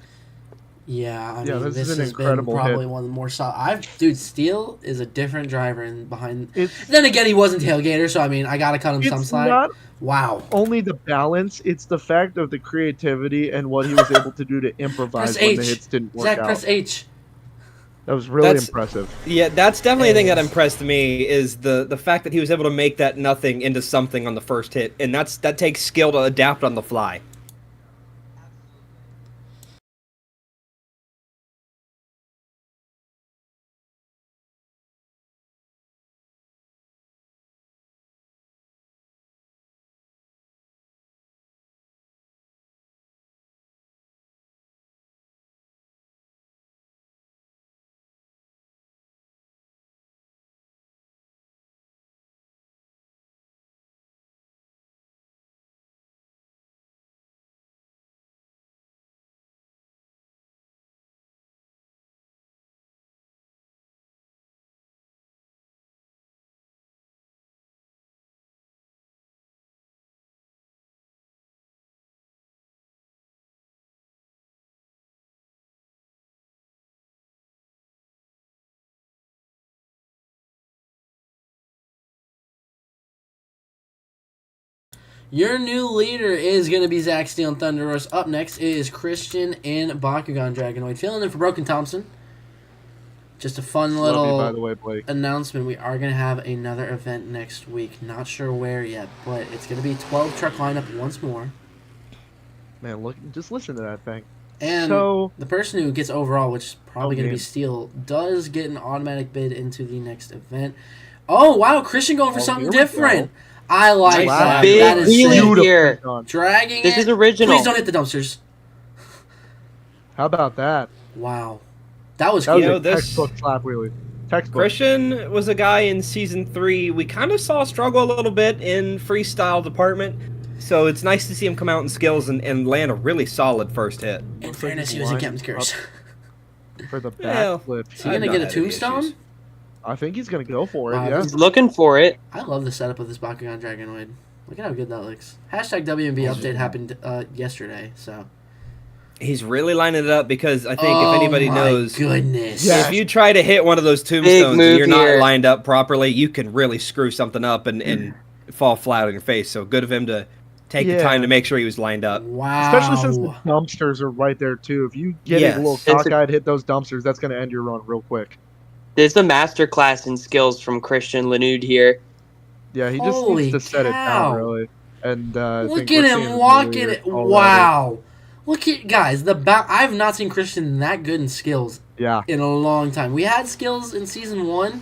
Yeah, I mean, this is an has been incredible probably hit. one of the more solid. Dude, Steele is a different driver behind. Then again, he wasn't tailgater, so I mean, I gotta cut him some slack. Not wow. Only the balance; it's the fact of the creativity and what he was able to do to improvise Press when the H. hits didn't work Zach, out. press H. That was really impressive. Yeah, that's definitely a thing that impressed me, is the fact that he was able to make that nothing into something on the first hit, and that takes skill to adapt on the fly. Your new leader is going to be Zach Steele and Thunder Roars. Up next is Christian and Bakugan Dragonoid. Filling in for Broken Thompson. Just a fun Love you, little by the way, Blake. announcement. We are going to have another event next week. Not sure where yet, but it's going to be 12 truck lineup once more. Man, look, just listen to that thing. And So, the person who gets overall, which is probably going to be man. Steele, does get an automatic bid into the next event. Oh, wow. Christian going for something here we different. go. I like Nice. that. Big That is wheelie sick. Beautiful here. done. Dragging This it. is original. Please don't hit the dumpsters. How about that? Wow. That was That was cute. know, a this- textbook slap wheelie. Textbook. Christian was a guy in season 3 we kind of saw struggle a little bit in freestyle department. So it's nice to see him come out in skills and land a really solid first hit. In Looks like fairness, he's he was in lined Captain's Curse. For the Well, backflip. Is he I've going to not get a had any tombstone? issues. I think he's going to go for it, Wow, yeah. He's looking for it. I love the setup of this Bakugan Dragonoid. Look at how good that looks. Hashtag WMB update happened yesterday, so. He's really lining it up because I think Oh if anybody my knows, goodness. Yeah. if you try to hit one of those tombstones and move you're not here. lined up properly, you can really screw something up and fall flat on your face. So good of him to take the Yeah. time to make sure he was lined up. Wow. Especially since the dumpsters are right there, too. If you get Yes. a little cockeyed, hit those dumpsters, that's going to end your run real quick. There's a masterclass in skills from Christian Lanud here. Yeah, he just Holy needs to set it cow. down, really. And I Look think at we're him seeing walking earlier it. already. Wow. Look at, guys, I've not seen Christian that good in skills Yeah. in a long time. We had skills in season 1,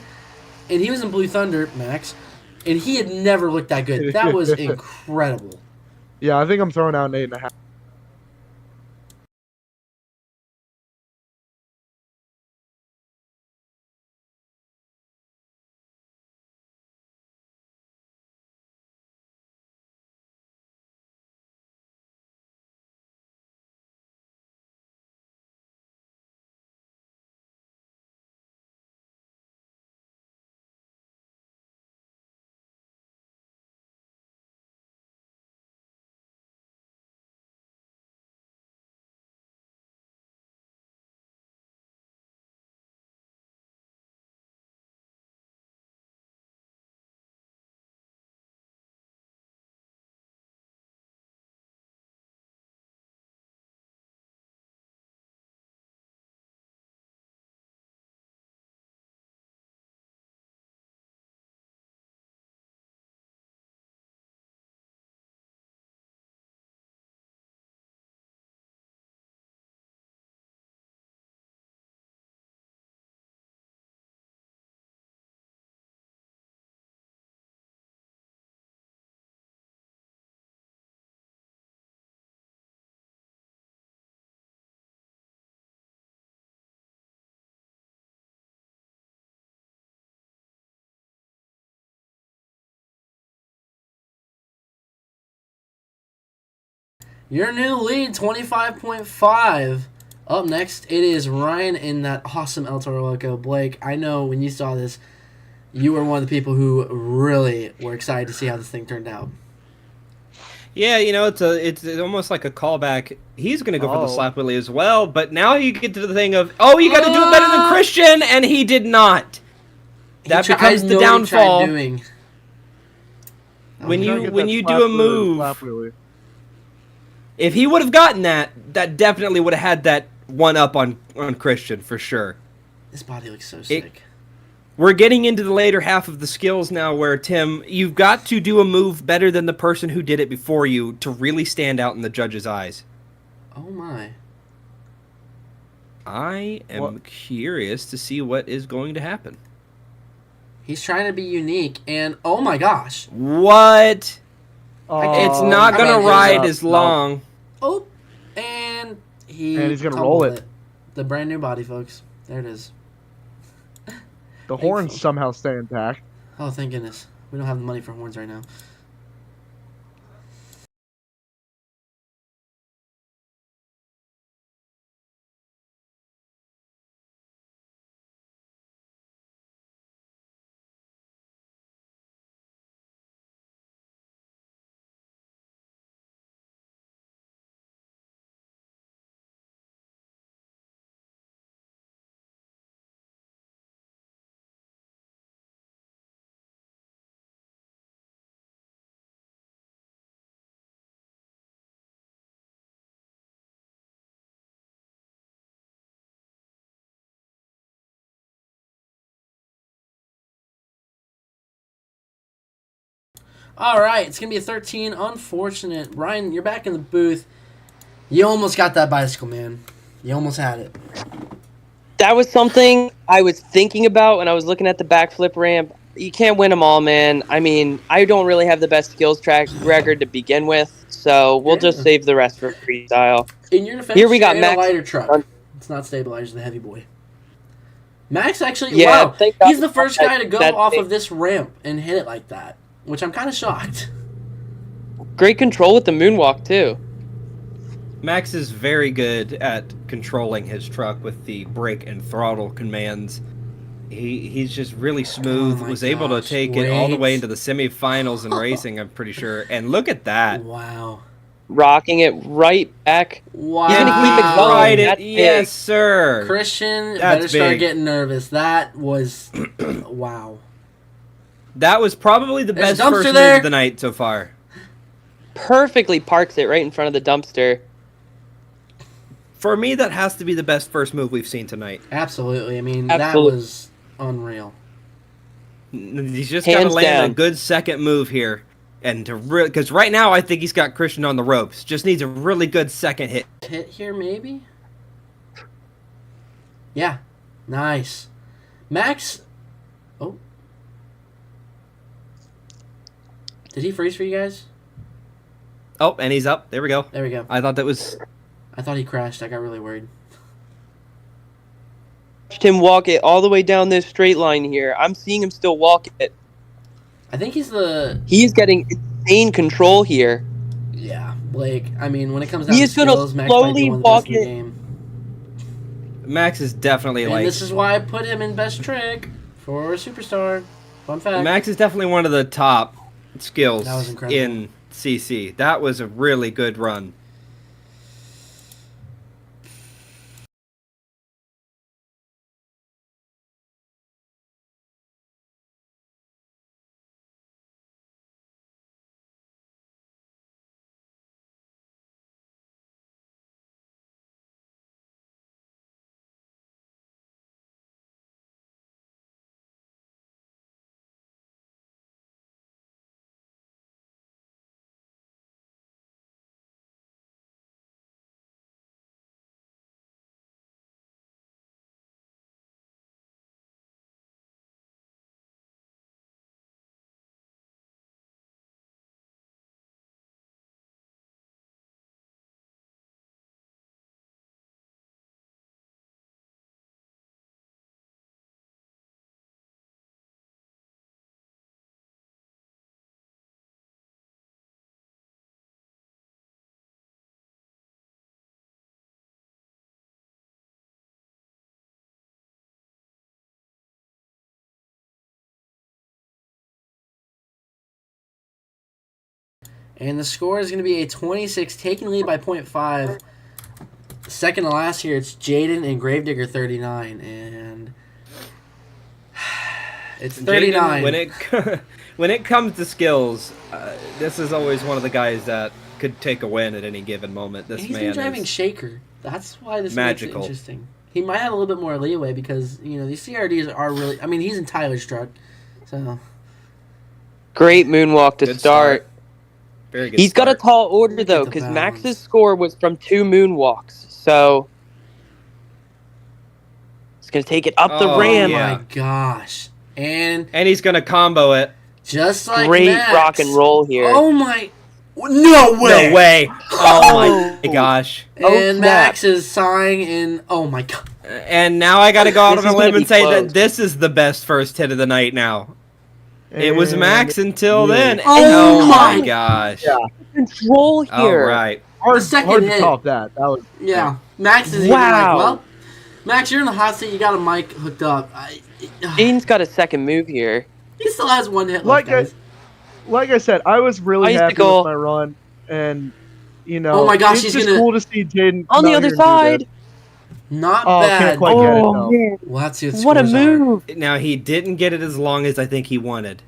and he was in Blue Thunder, Max, and he had never looked that good. That was incredible. Yeah, I think I'm throwing out an 8.5. Your new lead, 25.5. Up next, it is Ryan in that awesome El Toro Loco. Blake, I know when you saw this, you were one of the people who really were excited to see how this thing turned out. Yeah, you know, it's almost like a callback. He's going to go for the Oh. slap wheelie as well, but now you get to the thing of, oh, you got to do it better than Christian, and he did not. That becomes the downfall. Doing. When Trying to you get when that you slap do a wheelie, move, slap wheelie. if he would have gotten that, that definitely would have had that one up on Christian for sure. This body looks so sick. We're getting into the later half of the skills now where, Tim, you've got to do a move better than the person who did it before you to really stand out in the judge's eyes. Oh my. I am curious to see what is going to happen. He's trying to be unique, and oh my gosh. What? Oh, It's not I going mean, to ride no. as long. Oh, and he's gonna tumbled roll it. The brand new body, folks. There it is. The horns somehow stay intact. Oh, thank goodness. We don't have the money for horns right now. All right, it's going to be a 13. Unfortunate. Ryan, you're back in the booth. You almost got that bicycle, man. You almost had it. That was something I was thinking about when I was looking at the backflip ramp. You can't win them all, man. I mean, I don't really have the best skills track record to begin with, so we'll just Yeah. save the rest for freestyle. In your defense, Here we you're got in Max. a lighter truck. It's not stabilized, the heavy boy. Max actually, Yeah, wow, thank God he's the first guy to go that off thing. of this ramp and hit it like that, which I'm kind of shocked. Great control with the moonwalk, too. Max is very good at controlling his truck with the brake and throttle commands. He's just really smooth. Oh my was able to gosh, take it all the way wait. into the semifinals in racing, I'm pretty sure. And look at that. Wow. Rocking it right back. Wow. He's going to keep it going. Right, That's yes, big. sir. Christian, That's better start big. getting nervous. That was, wow. That was probably the There's best a dumpster first move there. of the night so far. Perfectly parks it right in front of the dumpster. For me, that has to be the best first move we've seen tonight. Absolutely. I mean, Absolutely. that was unreal. He's just got to Hands land down. a good second move here. And to because right now I think he's got Christian on the ropes. Just needs a really good second hit. Hit here, maybe? Yeah. Nice. Max. Oh. Did he freeze for you guys? Oh, and he's up. There we go. There we go. I thought that was... I thought he crashed. I got really worried. Watched him walk it all the way down this straight line here. I'm seeing him still walk it. I think he's the... He's getting insane control here. Yeah, Blake. I mean, when it comes down He to is gonna skills, Max might be slowly one of the best walk in the it. game. Max is definitely And like... this is why I put him in best trick for Superstar. Fun fact. Max is definitely one of the top skills That was incredible. in CC. That was a really good run. And the score is going to be a 26, taking lead by 0.5. Second to last here, it's Jaden and Gravedigger 39, and it's 39. Jaden, when it comes to skills, this is always one of the guys that could take a win at any given moment. This And he's man been driving is Shaker. That's why this magical. makes it interesting. He might have a little bit more leeway because, you know, these CRDs are really... I mean, he's in Tyler's truck, so... Great moonwalk to Good start. very good. He's got a start. tall order, Look though, at the because balance. Max's score was from 2 moonwalks. So he's going to take it up the Oh, ramp. yeah. My gosh. And And he's gonna combo it. just like Great Max, rock and roll here. Oh my... No way! No way! Oh my gosh! Oh, And snap. Max is sighing in... Oh my god. And now I gotta go out This on a is gonna limb be and say close. that this is the best first hit of the night. Now it was And Max until then. Oh my my- gosh! Yeah. Control All here. right. Hard, The second hard hit. to top that. That was Yeah. Max is even like, Wow. well... Max, you're in the hot seat. You got a mic hooked up. Jaden's got a second move here. He still has one hit Like left, guys. like I said, I was really Ice to happy goal. with my run, and you know, Oh my gosh, it's he's just gonna- cool to see Jaden On come the out other here and do side. this. Not Oh, bad. can't quite get it, Oh, though. man. We'll have to see What a scores are. move. Now he didn't get it as long as I think he wanted.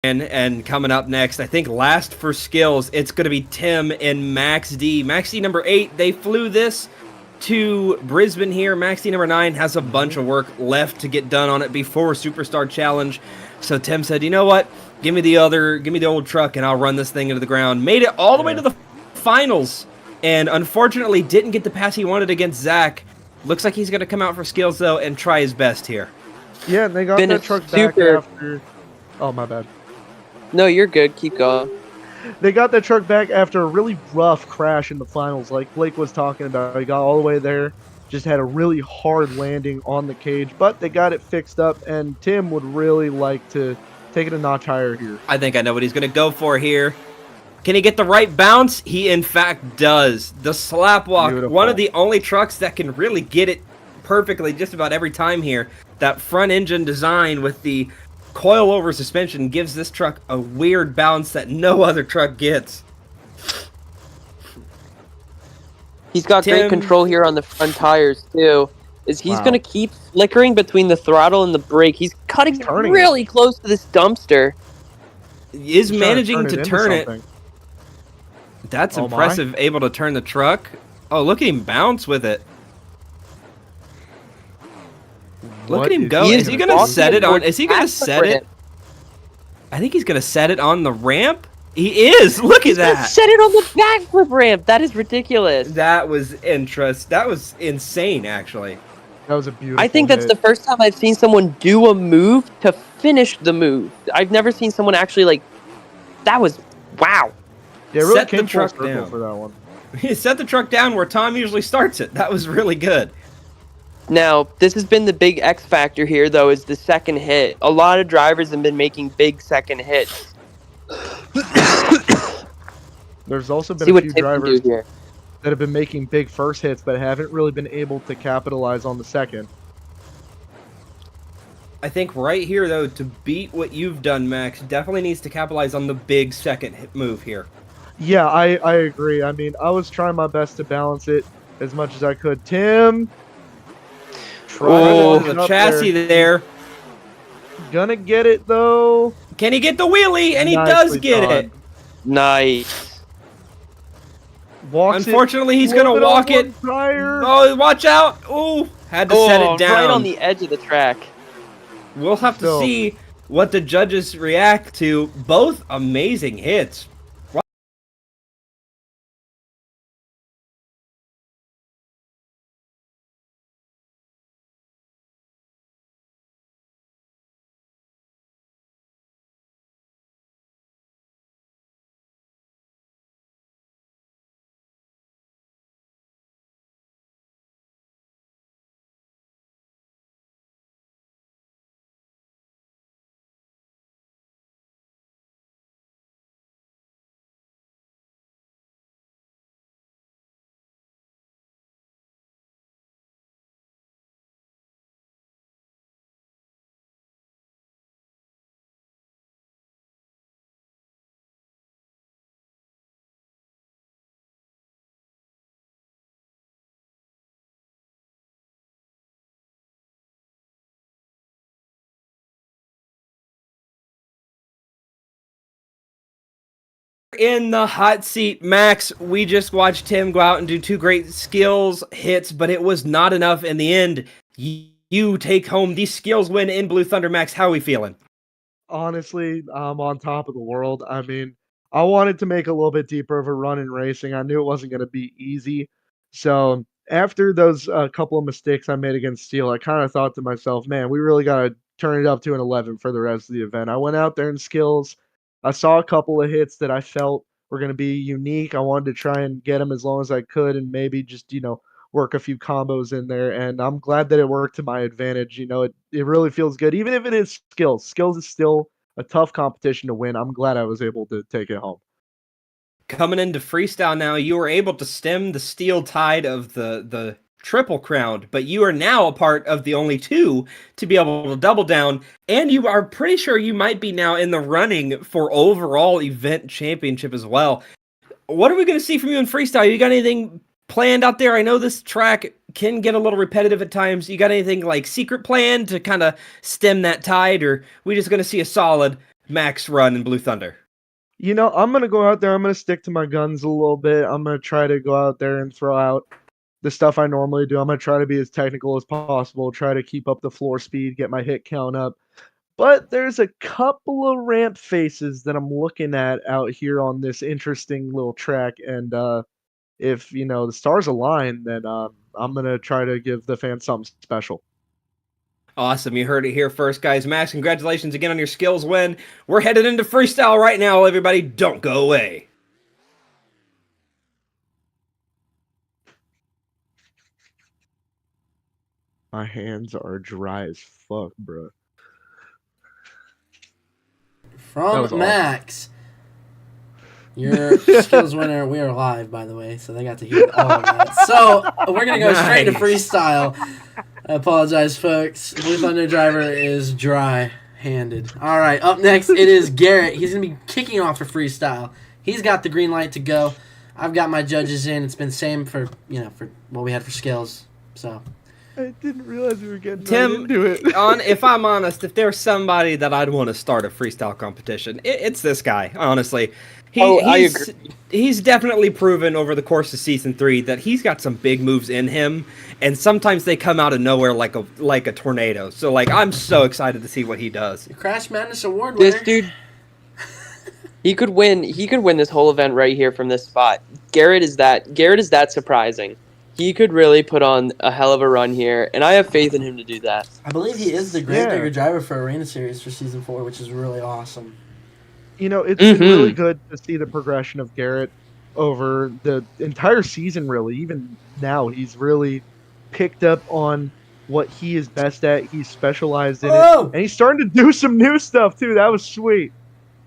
And coming up next, I think last for skills, it's going to be Tim and Max D. Max D number 8, they flew this to Brisbane here. Max D number 9 has a bunch of work left to get done on it before Superstar Challenge. So Tim said, you know what? Give me the old truck and I'll run this thing into the ground. Made it all the way to the finals and unfortunately didn't get the pass he wanted against Zach. Looks like he's going to come out for skills though and try his best here. Yeah, and they got that truck back after... Oh, my bad. No, you're good. Keep going. They got that truck back after a really rough crash in the finals, like Blake was talking about. He got all the way there, just had a really hard landing on the cage, but they got it fixed up, and Tim would really like to take it a notch higher here. I think I know what he's going to go for here. Can he get the right bounce? He, in fact, does. The slap walk, Beautiful. One of the only trucks that can really get it perfectly just about every time here. That front engine design with the coil-over suspension gives this truck a weird bounce that no other truck gets. He's got great control here on the front tires, too. He's going to keep flickering between the throttle and the brake. He's cutting really close to this dumpster. He is managing to turn it. That's impressive, able to turn the truck. Oh, look at him bounce with it. Look at him go. Is he going to set it on? Is he going to set it? I think he's going to set it on the ramp. He is. Look at that. Set it on the backflip ramp. That is ridiculous. That was interest. That was insane, actually. That was a beautiful I think that's the first time I've seen someone do a move to finish the move. I've never seen someone actually, like, that was, wow. Yeah, really set the truck down for that one. He set the truck down where Tom usually starts it. That was really good. Now, this has been the big X factor here, though, is the second hit. A lot of drivers have been making big second hits. There's also been a few drivers that have been making big first hits, but haven't really been able to capitalize on the second. I think right here, though, to beat what you've done, Max, definitely needs to capitalize on the big second hit move here. Yeah, I agree. I mean, I was trying my best to balance it as much as I could. Tim... Oh, the chassis there. Gonna get it, though. Can he get the wheelie? And he does get it. Nice. Unfortunately, he's going to walk it. Oh, watch out. Oh, had to set it down. Right on the edge of the track. We'll have to see what the judges react to. Both amazing hits. In the hot seat, Max, we just watched Tim go out and do 2 great skills hits, but it was not enough in the end. You take home the skills win in Blue Thunder. Max, how are we feeling? Honestly, I'm on top of the world. I mean, I wanted to make a little bit deeper of a run in racing. I knew it wasn't going to be easy. So after those couple of mistakes I made against Steel, I kind of thought to myself, man, we really got to turn it up to an 11 for the rest of the event. I went out there in skills. I saw a couple of hits that I felt were going to be unique. I wanted to try and get them as long as I could and maybe just, work a few combos in there. And I'm glad that it worked to my advantage. It really feels good. Even if it is skills. Skills is still a tough competition to win. I'm glad I was able to take it home. Coming into freestyle now, you were able to stem the steel tide of the triple crown, but you are now a part of the only 2 to be able to double down, and you are pretty sure you might be now in the running for overall event championship as well. What are we going to see from you in freestyle? You got anything planned out there? I know this track can get a little repetitive at times. You got anything like secret plan to kind of stem that tide, or we just going to see a solid Max run in Blue Thunder? You know, I'm gonna go out there. I'm gonna stick to my guns a little bit. I'm gonna try to go out there and throw out the stuff I normally do. I'm gonna try to be as technical as possible. Try to keep up the floor speed, get my hit count up. But there's a couple of ramp faces that I'm looking at out here on this interesting little track, and if the stars align, then I'm gonna try to give the fans something special. Awesome. You heard it here first, guys. Max, congratulations again on your skills win. We're headed into freestyle right now, everybody. Don't go away. My hands are dry as fuck, bro. That From was awesome. Max. Your skills winner. We are live, by the way, so they got to hear all of that. So we're gonna go straight to Nice. freestyle. I apologize, folks. Blue Thunder driver is dry-handed. All right, up next it is Garrett. He's gonna be kicking off for freestyle. He's got the green light to go. I've got my judges in. It's been same for for what we had for skills. So I didn't realize we were getting Tim, right into it. if I'm honest, if there's somebody that I'd want to start a freestyle competition, it's this guy, honestly. I agree. He's definitely proven over the course of Season 3 that he's got some big moves in him, and sometimes they come out of nowhere like a tornado. So, I'm so excited to see what he does. the Crash Madness Award winner. This dude, he could win this whole event right here from this spot. Garrett is that surprising. He could really put on a hell of a run here, and I have faith in him to do that. I believe he is the Gravedigger driver for Arena Series for Season 4, which is really awesome. It's been really good to see the progression of Garrett over the entire season, really. Even now, he's really picked up on what he is best at. He's specialized in it. And he's starting to do some new stuff, too. That was sweet.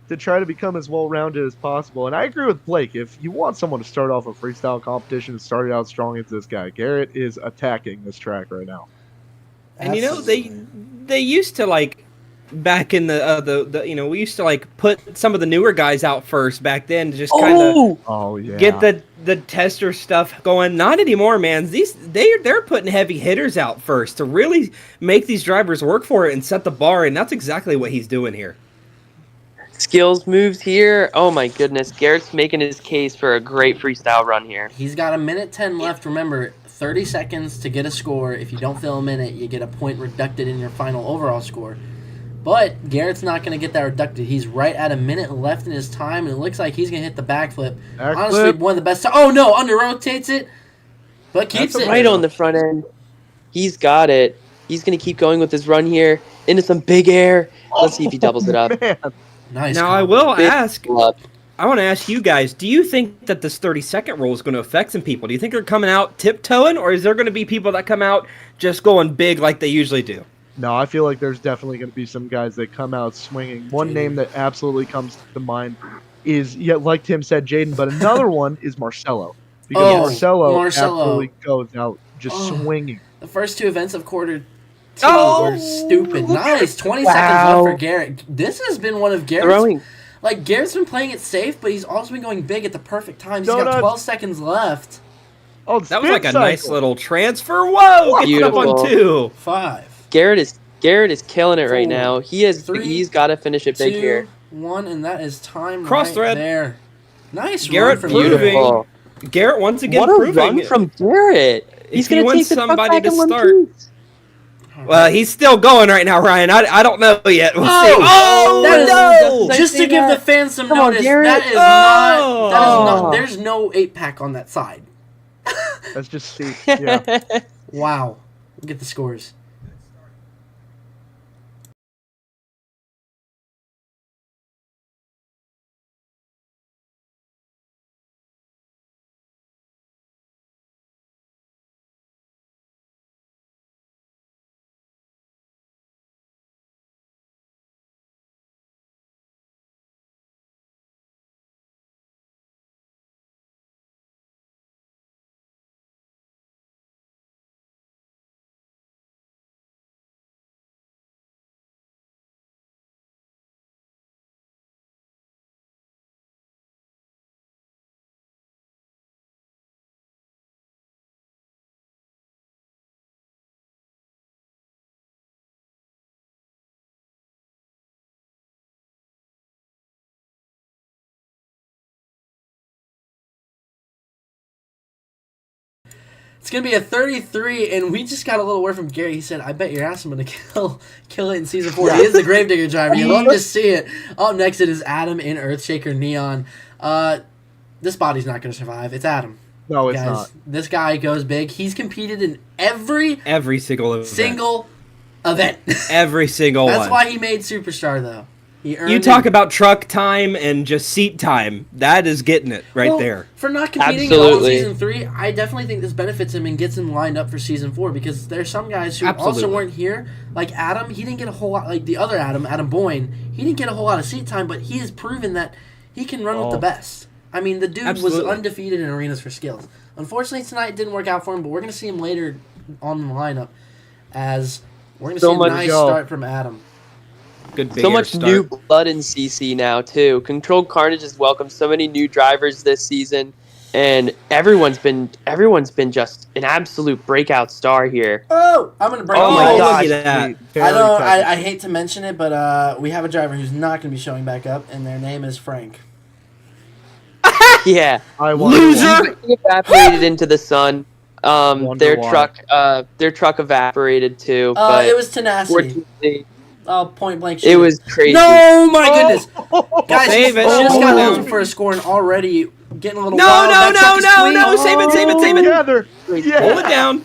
To try to become as well-rounded as possible. And I agree with Blake. If you want someone to start off a freestyle competition and start it out strong as this guy, Garrett is attacking this track right now. And they used to back in the we used to put some of the newer guys out first back then to just kind of get the tester stuff going. Not anymore, man. They're putting heavy hitters out first to really make these drivers work for it and set the bar, and that's exactly what he's doing here. Skills moves here. Oh my goodness. Garrett's making his case for a great freestyle run here. He's got 1:10 left. Remember, 30 seconds to get a score. If you don't fill a minute, you get a point reducted in your final overall score. But Garrett's not going to get that reducted. He's right at a minute left in his time, and it looks like he's going to hit the backflip. Honestly, one of the best. Oh, no, under-rotates it, but keeps it. Right on the front end. He's got it. He's going to keep going with his run here into some big air. Let's see if he doubles it up. Man. Nice. Now, I want to ask you guys, do you think that this 30-second rule is going to affect some people? Do you think they're coming out tiptoeing, or is there going to be people that come out just going big like they usually do? No, I feel like there's definitely going to be some guys that come out swinging. One name that absolutely comes to mind is, like Tim said, Jaden, but another one is Marcelo. Because Marcelo absolutely goes out just swinging. The first two events of quarter two were stupid. Nice. 20 seconds left for Garrett. This has been one of Garrett's... Garrett's been playing it safe, but he's also been going big at the perfect time. He's got 12 seconds left. Oh, that was a nice little transfer. Whoa! Gets up on 2. 5. Garrett is killing it right now. He's got to finish it big here. 1, and that is time Cross thread there. Nice Garrett run from proving. Garrett once again proving. What a run from Garrett. He's going to take the somebody to start. Well, he's still going right now, Ryan. I don't know yet. We'll see. Oh, no! Just to give the fans some notice, that is not. There's no 8-pack on that side. That's just steep. Yeah. Wow. Get the scores. It's going to be a 33, and we just got a little word from Gary. He said, I bet your ass I'm going to kill it in Season 4. He is the Gravedigger driver. You love to see it. Up next, it is Adam in Earthshaker Neon. This body's not going to survive. It's Adam. No, it's Guys, not. this guy goes big. He's competed in every single event. Every single That's one. why he made Superstar, though. He earned You talk about truck time and just seat time. That is getting it right there. For not competing at all in Absolutely. Season 3, I definitely think this benefits him and gets him lined up for Season 4 because there's some guys who Absolutely. also weren't here. Like Adam, he didn't get a whole lot, like the other Adam Boyne, he didn't get a whole lot of seat time, but he has proven that he can run with the best. I mean, the dude Absolutely. was undefeated in arenas for skills. Unfortunately, tonight it didn't work out for him, but we're going to see him later on the lineup as we're going to see a nice start from Adam. Good big So air much start. new blood in CC now too. Controlled Carnage has welcomed so many new drivers this season, and everyone's been just an absolute breakout star here. Oh, I'm going to break Oh the my ice. gosh. Look at that. I don't. I hate to mention it, but we have a driver who's not going to be showing back up, and their name is Frank. Yeah, I wonder Loser! he evaporated into the sun. Wonder Their why. truck evaporated too. But It was tenacity. fortunately, Oh, point blank. it shooting. was crazy. No, my goodness, guys! Save it. Just got Oh. eligible for a score and already getting a little. No, wild. no, That truck is no, clean. no, save it, save it, save it. Together. Hold Yeah. it down.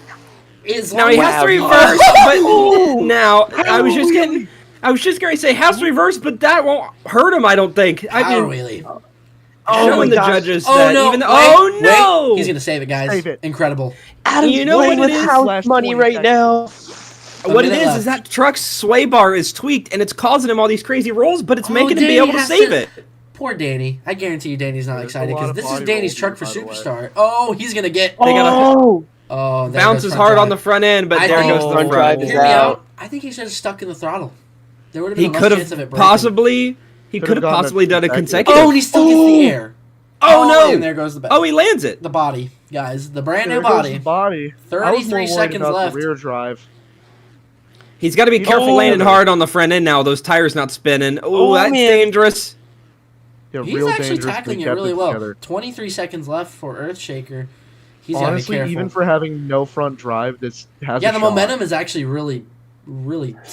Is Now he has to Wow. reverse, but now I was just going to say has to reverse, but that won't hurt him. I don't think. I Power mean, wheelie. showing my the gosh. judges Oh that no! even though, Wait, oh no, wait. He's gonna save it, guys. Save it. Incredible. Adam's You know playing what it with is? house Last money 20 right seconds. now. what it minute is left. that truck's sway bar is tweaked and it's causing him all these crazy rolls, but it's Oh, making him Danny be able to has save to- it. Poor Danny. I guarantee you, Danny's not There's a excited lot because of this is body Danny's rolls truck for here, by the way. Superstar. Oh, he's gonna get. They gotta- Oh, Oh, there Bounces goes front hard on drive. the front end, but I there think goes the front front. drive is Hear me out. out. I think he should have stuck in the throttle. There would have He been a could less chance of it have breaking. possibly. He Could've could have gotten a possibly done a consecutive. consecutive. Oh, and he still gets the air. Oh, no! And there goes the back. Oh, he lands it. The body, guys. The brand There new goes body. the body. I was more 33 worried seconds about left. The rear drive. He's got to be careful Oh. landing hard on the front end now. Those tires not spinning. Oh, Oh, that's man. dangerous. Yeah, He's real actually dangerous. tackling They it kept really well. together. 23 seconds left for Earthshaker. He's got to be Honestly, careful. even for having no front drive, this has yeah, a the shot. momentum is actually really.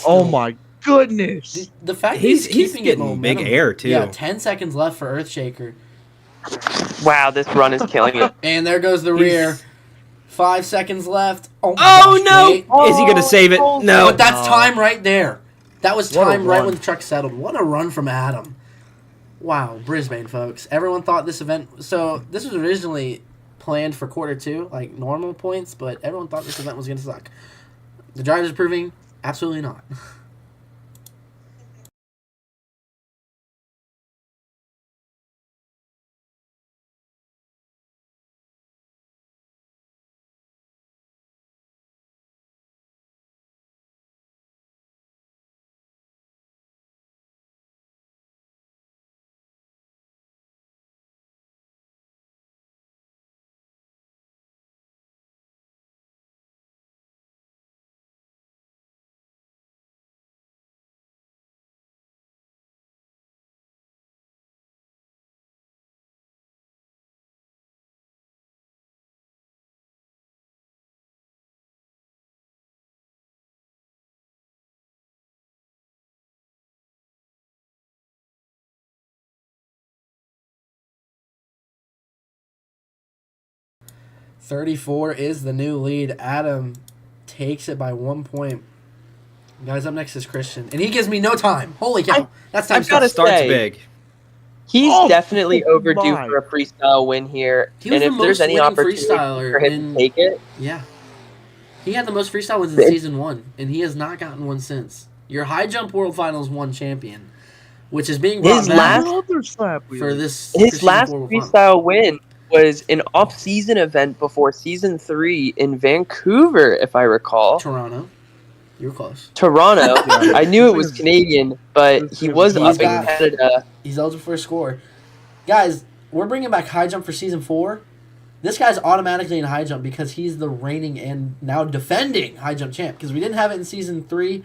Oh my goodness! The fact He's that he's keeping getting it momentum. big air, too. Yeah, 10 seconds left for Earthshaker. wow, this run is killing it. And there goes the He's- rear. 5 seconds left. Oh, my Oh, gosh, no! wait. Is he going to save it? Oh, No. But that's time right there. That was What a time right run. when the truck settled. What a run from Adam. Wow, Brisbane, folks. Everyone thought this event... So, this was originally planned for quarter 2, like normal points, but everyone thought this event was going to suck. The drivers are proving absolutely not. .34 is the new lead. Adam takes it by 1 point. Guys, up next is Christian. And he gives me no time. Holy cow. That's time I've gotta stuff. Starts say- big. He's Oh, definitely overdue my. for a freestyle win here, He was and the if there's most any winning opportunity freestyler for him in- to take it, Yeah. He had the most freestyle wins in It- season 1, and he has not gotten one since. Your high jump world finals 1 champion, which is being brought His back last- Another slap wheel. for this for his season last 4 world finals. freestyle win was an off-season event before season 3 in Vancouver, if I recall. Toronto. You were close. Toronto. Yeah. I knew it was Canadian, but he was He's up in back. Canada. He's eligible for a score. Guys, we're bringing back high jump for season 4. This guy's automatically in high jump because he's the reigning and now defending high jump champ because we didn't have it in season 3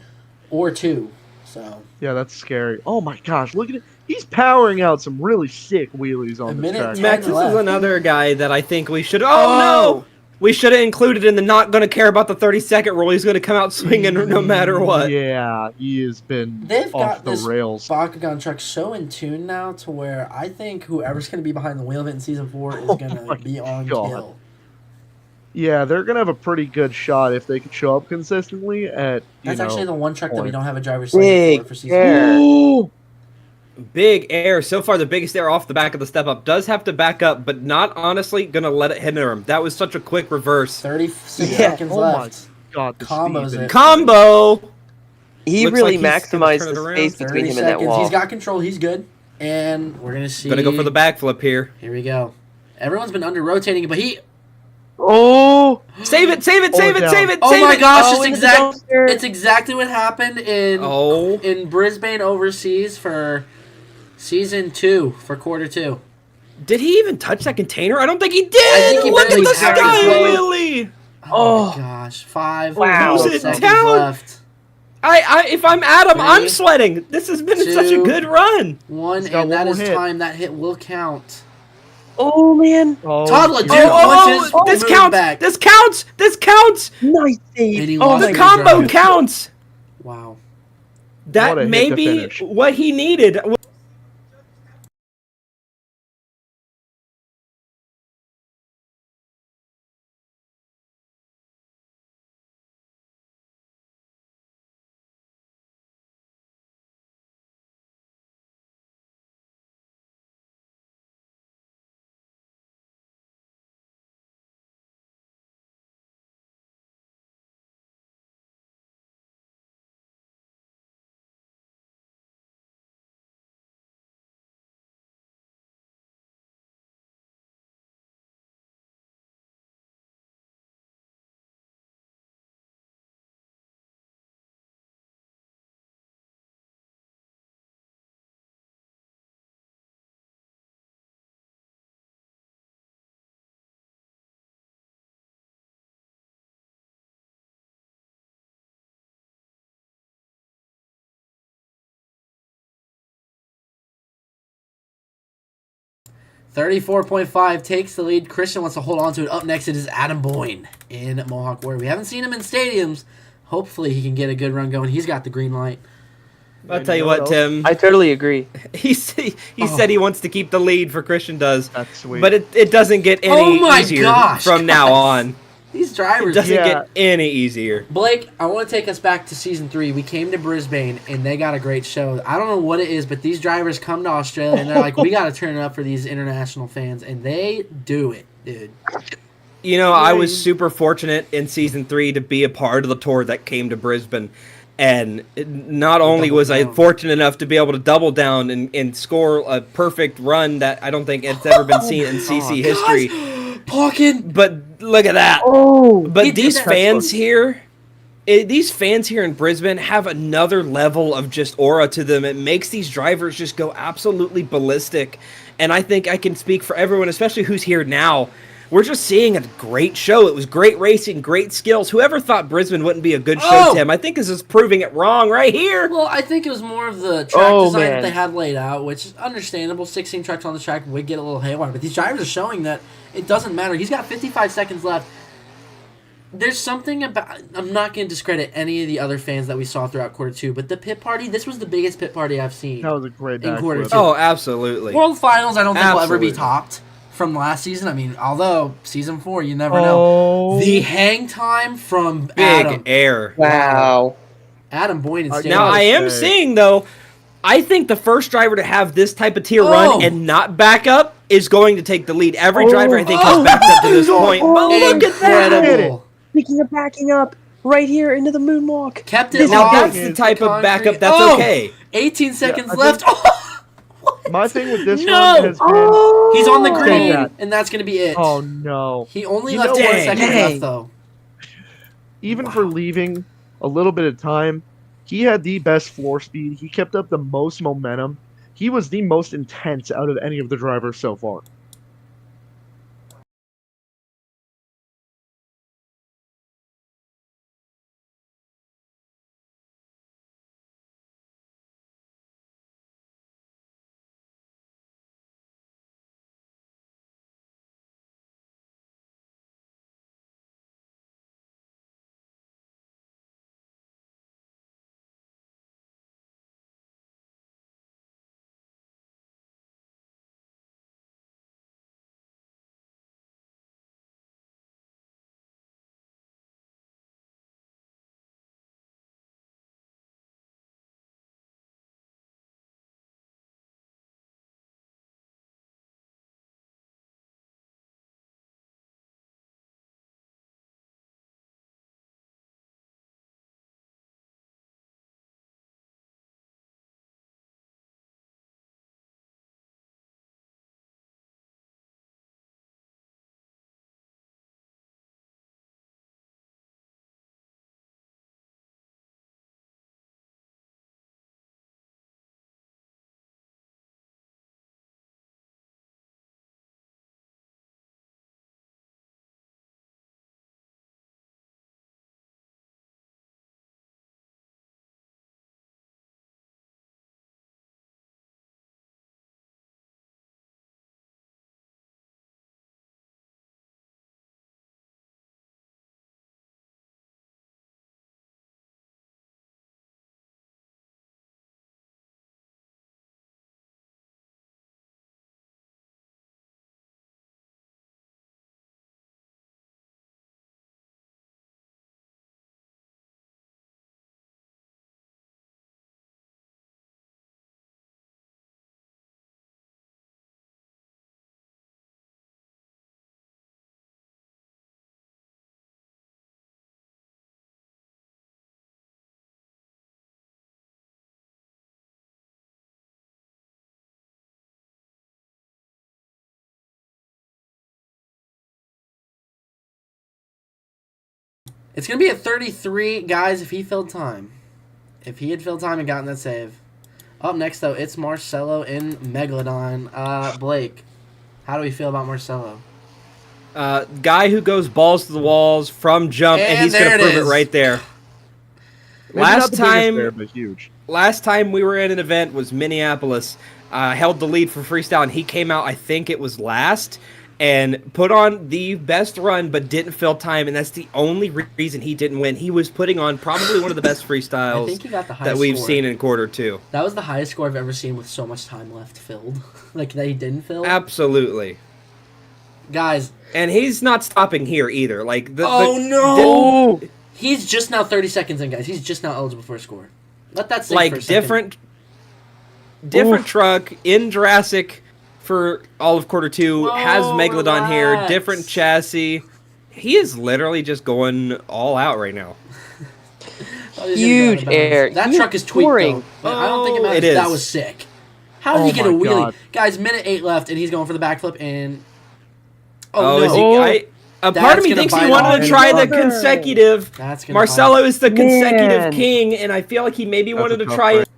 or 2. So, Yeah, that's scary. Oh my gosh, look at it. He's powering out some really sick wheelies A on the minute track. ten. Max, this left. is another guy that I think we should. Oh, no! We should have included in the not going to care about the 30-second rule. He's going to come out swinging no matter what. Yeah, he has been They've off got the this rails. Bakugan truck so in tune now to where I think whoever's going to be behind the wheel of it in Season 4 is going my to be on God. kill. Yeah, they're gonna have a pretty good shot if they can show up consistently at. That's actually the one truck that we point. don't have a driver slated for Season 4. air. Ooh! Big air. So far, the biggest air off the back of the step up. Does have to back up, but not honestly going to let it hinder him. That was such a quick reverse. 36 Yeah. seconds Oh my left. God, the Combos speed. it. Combo! He Looks really like he's gonna maximized turn it the around. space between 30 him and that seconds. wall. He's got control. He's good. And we're going to see. Gonna go for the backflip here. Here we go. Everyone's been under-rotating, but he... Oh! Save it, save it, save it, down. save it, Oh save my it! gosh, Oh, it's exactly what happened Oh. in Brisbane overseas for Season 2, for Quarter 2. Did he even touch that container? I don't think he did! I think he Look at barely the tapped sky his way. wheelie! Oh, my gosh. 5 Wow. Close it seconds down. left. If I'm Adam, 3, I'm sweating. This has been such a 2, good run. 1, He's got and one that more is hit. time. That hit will count. Oh man, Oh, Toddler, dude, yeah. punches, This move counts! back. This counts! This counts! nice And he save. lost The the combo drive. counts! Wow. What a That hit may to be finish. what he needed. $34.5 takes the lead. Christian wants to hold on to it. Up next, it is Adam Boyne in Mohawk Warrior. We haven't seen him in stadiums. Hopefully, he can get a good run going. He's got the green light. I'll tell you what, Tim. I totally agree. He said he wants to keep the lead for Christian does. That's sweet. But it doesn't get any Oh my easier gosh, from now guys. on. These It drivers. doesn't Yeah. get any easier. Blake, I want to take us back to Season 3. We came to Brisbane, and they got a great show. I don't know what it is, but these drivers come to Australia, and they're like, we got to turn it up for these international fans, and they do it, dude. You know, I was super fortunate in Season 3 to be a part of the tour that came to Brisbane. And not only was I fortunate enough to be able to double down and score a perfect run that I don't think it's ever been seen in CC history. Parkin. But look at that. Oh, He But did these that. fans here, these fans here in Brisbane have another level of just aura to them. It makes these drivers just go absolutely ballistic. And I think I can speak for everyone, especially who's here now. We're just seeing a great show. It was great racing, great skills. Whoever thought Brisbane wouldn't be a good show, Oh! Tim? I think this is proving it wrong right here. Well, I think it was more of the track design that man. they had laid out, which is understandable. 16 trucks on the track would get a little haywire, but these drivers are showing that it doesn't matter. He's got 55 seconds left. There's something about... I'm not going to discredit any of the other fans that we saw throughout Quarter 2, but the pit party, this was the biggest pit party I've seen. That was a great In quarter backflip. two. Oh, absolutely. World Finals, I don't think will ever be Absolutely. topped from last season. I mean, although Season 4, you never know. Oh, The hang time from Big Adam. air. wow. Adam Boyne is Now, Now, I am say- seeing, though, I think the first driver to have this type of tier Oh. run and not back up is going to take the lead. Every driver, I think, Oh. has backed up to this point. But look at that! Incredible. Speaking of backing up, right here into the moonwalk. Kept it This Now, long. that's the type of backup that's Oh! okay. 18 seconds I left. What? my thing with this No! one has been. Oh, He's on the Take green, that. and that's going to be it. Oh no! He only You left know 10 what? seconds Dang. left, though. Even for leaving a little bit of time, he had the best floor speed. He kept up the most momentum. He was the most intense out of any of the drivers so far. It's going to be at 33, guys, if he filled time. If he had filled time and gotten that save. Up next, though, it's Marcelo in Megalodon. Blake, how do we feel about Marcelo? Guy who goes balls to the walls from jump, and he's going to prove it right there. Maybe not the biggest Last there, but huge. Last time we were in an event was Minneapolis. Held the lead for freestyle, and he came out, I think it was last, and put on the best run, but didn't fill time, and that's the only reason he didn't win. He was putting on probably one of the best freestyles I think he got the highest that we've score. seen in quarter two. That was the highest score I've ever seen with so much time left filled. Like, that he didn't fill. Absolutely. Guys. And he's not stopping here either. Like no! He's just now 30 seconds in, guys. He's just now eligible for a score. Let that sink for a second. Different truck in Jurassic for all of quarter two. Has Megalodon here. Different chassis. He is literally just going all out right now. Huge air. That truck is tweaked, though. I don't think it matters. That was sick. How did he get a wheelie? God. Guys, minute 8 left, and he's going for the backflip, and... Oh, no. A part of me thinks he wanted to try the consecutive. Marcelo is the consecutive king, and I feel like he maybe wanted to try it.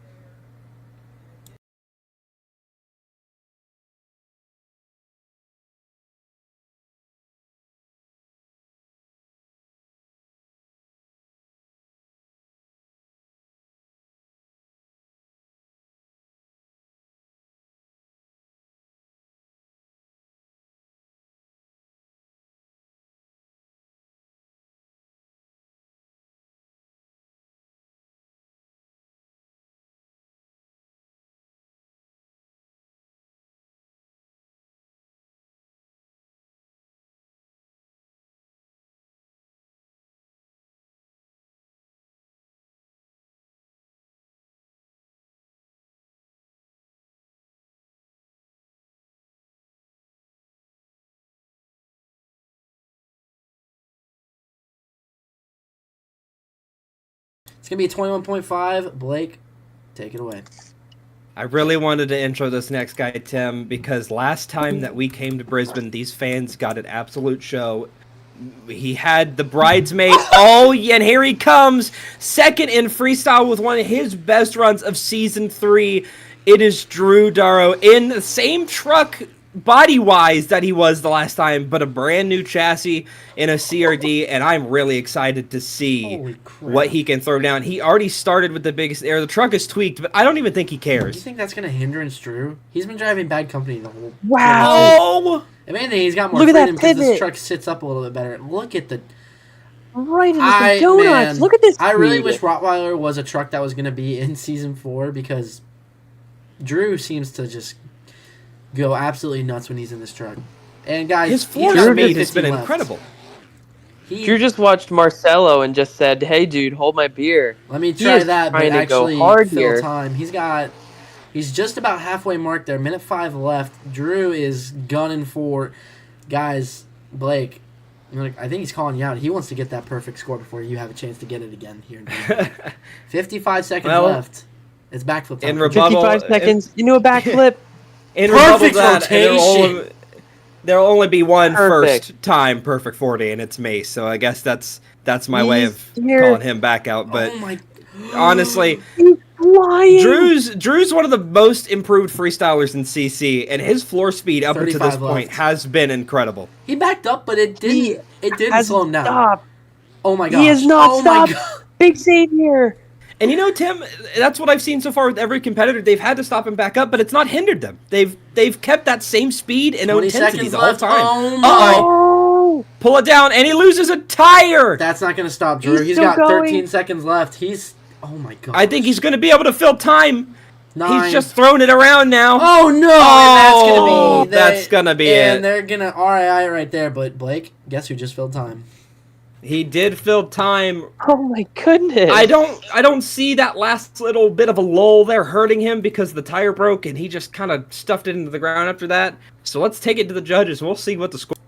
It's going to be a 21.5. Blake, take it away. I really wanted to intro this next guy, Tim, because last time that we came to Brisbane, these fans got an absolute show. He had the bridesmaid. Oh, yeah, and here he comes. Second in freestyle with one of his best runs of Season 3. It is Drew Darrow in the same truck body-wise that he was the last time, but a brand new chassis in a CRD, and I'm really excited to see what he can throw down. He already started with the biggest air. The truck is tweaked, but I don't even think he cares. Do you think that's going to hindrance Drew? He's been driving bad company the whole... Wow! If anything, he's got more freedom because this truck sits up a little bit better. Look at the... Right into the donuts. Man, look at this. I really wish Rottweiler was a truck that was going to be in Season 4 because Drew seems to just go absolutely nuts when he's in this truck. And guys, his floor speed has been incredible. Drew just watched Marcelo and just said, "Hey, dude, hold my beer." Let me try that, but actually fill time. He's just about halfway mark there. Minute 5 left. Drew is gunning for, guys. Blake, I think he's calling you out. He wants to get that perfect score before you have a chance to get it again here. 55 seconds left. It's backflip time. In rebuttal, 55 seconds. You know a backflip. In perfect rotation. There'll only be one first time perfect 40, and it's Mace. So I guess that's my way of calling him back out. But honestly, Drew's one of the most improved freestylers in CC, and his floor speed up to this point has been incredible. He backed up, but it didn't slow him down. Stopped. Oh my god! He has not stopped. Big save here. And you know, Tim, that's what I've seen so far with every competitor. They've had to stop and back up, but it's not hindered them. They've kept that same speed and intensity the whole time. Oh my! Pull it down, and he loses a tire. That's not going to stop Drew. He's got 13 seconds left. Oh my god! I think he's going to be able to fill time. 9. He's just throwing it around now. Oh no! Oh, that's gonna be it. And they're gonna RII right there. But Blake, guess who just filled time? He did fill time. Oh my goodness! I don't see that last little bit of a lull there hurting him because the tire broke and he just kind of stuffed it into the ground after that. So let's take it to the judges. We'll see what the score.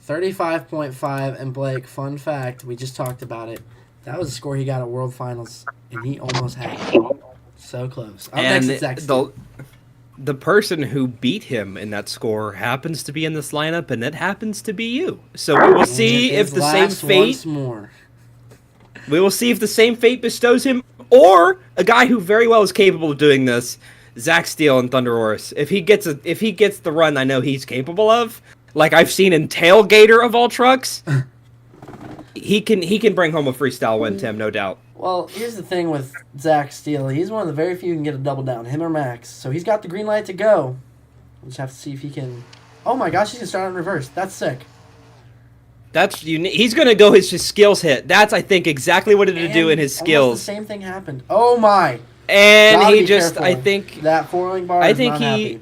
35.5. And Blake, fun fact, we just talked about it. That was the score he got at World Finals, and he almost had it. So close. Up And next, it's Zach. the person who beat him in that score happens to be in this lineup, and it happens to be you. So we will see if the same fate. We will see if the same fate bestows him, or a guy who very well is capable of doing this, Zach Steele and Thunder Horse. If he gets the run I know he's capable of, like I've seen in Tailgater of all trucks, he can bring home a freestyle win, Tim, no doubt. Well, here's the thing with Zach Steele. He's one of the very few who can get a double down, him or Max. So he's got the green light to go. We'll just have to see if he can... Oh my gosh, he's going to start in reverse. That's sick. That's unique. He's going to go his skills hit. That's, I think, exactly what it to do in his skills. The same thing happened. Oh my. And Gotta he just, careful. I think... That four-link bar I think is not happy.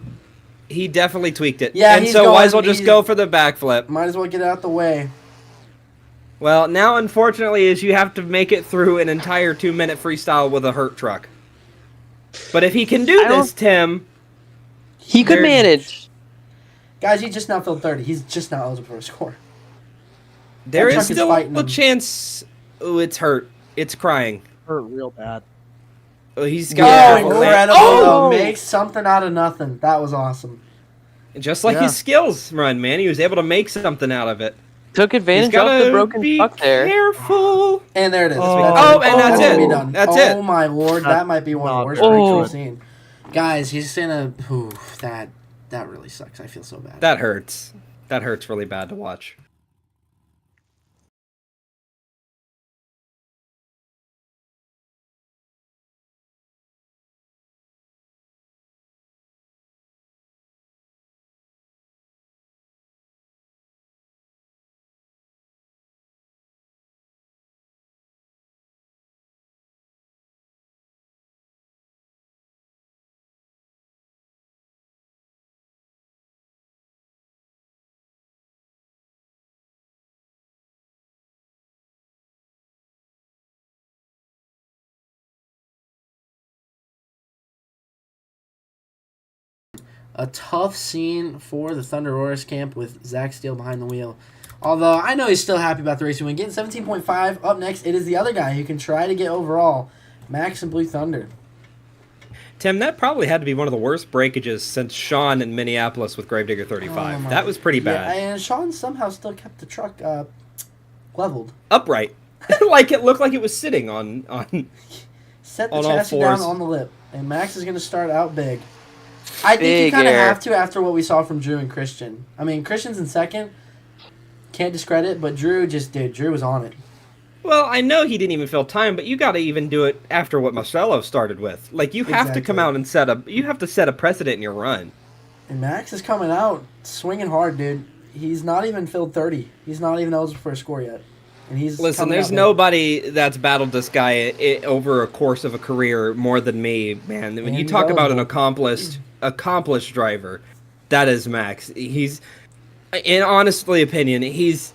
he definitely tweaked it. Yeah, and he's so going, might as well just go for the backflip. Might as well get it out the way. Well, now, unfortunately, is you have to make it through an entire 2-minute freestyle with a hurt truck. But if he can do this, Tim... He could manage. Guys, he just now filled 30. He's just now eligible for a score. There That is truck is still fighting a him. chance... Oh, it's hurt. It's crying. Hurt real bad. Oh, he's Oh, got incredible. Oh! Make something out of nothing. That was awesome. Just like his skills run, man. He was able to make something out of it. Took advantage of the broken truck there. Careful. And there it is. And that's it. Be done. That's it. it. Oh my lord, that might be one of the worst breaks we've seen. Guys, he's in a... Ooh, that really sucks. I feel so bad. That hurts. That hurts really bad to watch. A tough scene for the Thunder Roars camp with Zach Steele behind the wheel. Although, I know he's still happy about the racing win. Getting 17.5. Up next, it is the other guy who can try to get overall. Max and Blue Thunder. Tim, that probably had to be one of the worst breakages since Sean in Minneapolis with Gravedigger 35. That was pretty bad. Yeah, and Sean somehow still kept the truck leveled. Upright. Like it looked like it was sitting on Set the on chassis all down fours. on the lip. And Max is going to start out big. I think you kind of have to after what we saw from Drew and Christian. I mean, Christian's in second. Can't discredit, but Drew Drew was on it. Well, I know he didn't even fill time, but you got to even do it after what Marcelo started with. Like you have to come out and set a precedent in your run. And Max is coming out swinging hard, dude. He's not even filled 30. He's not even eligible for a score yet. And he's Listen, there's nobody that's battled this guy over a course of a career more than me, man. When you talk about an accomplished driver, that is Max. He's, in honestly opinion, he's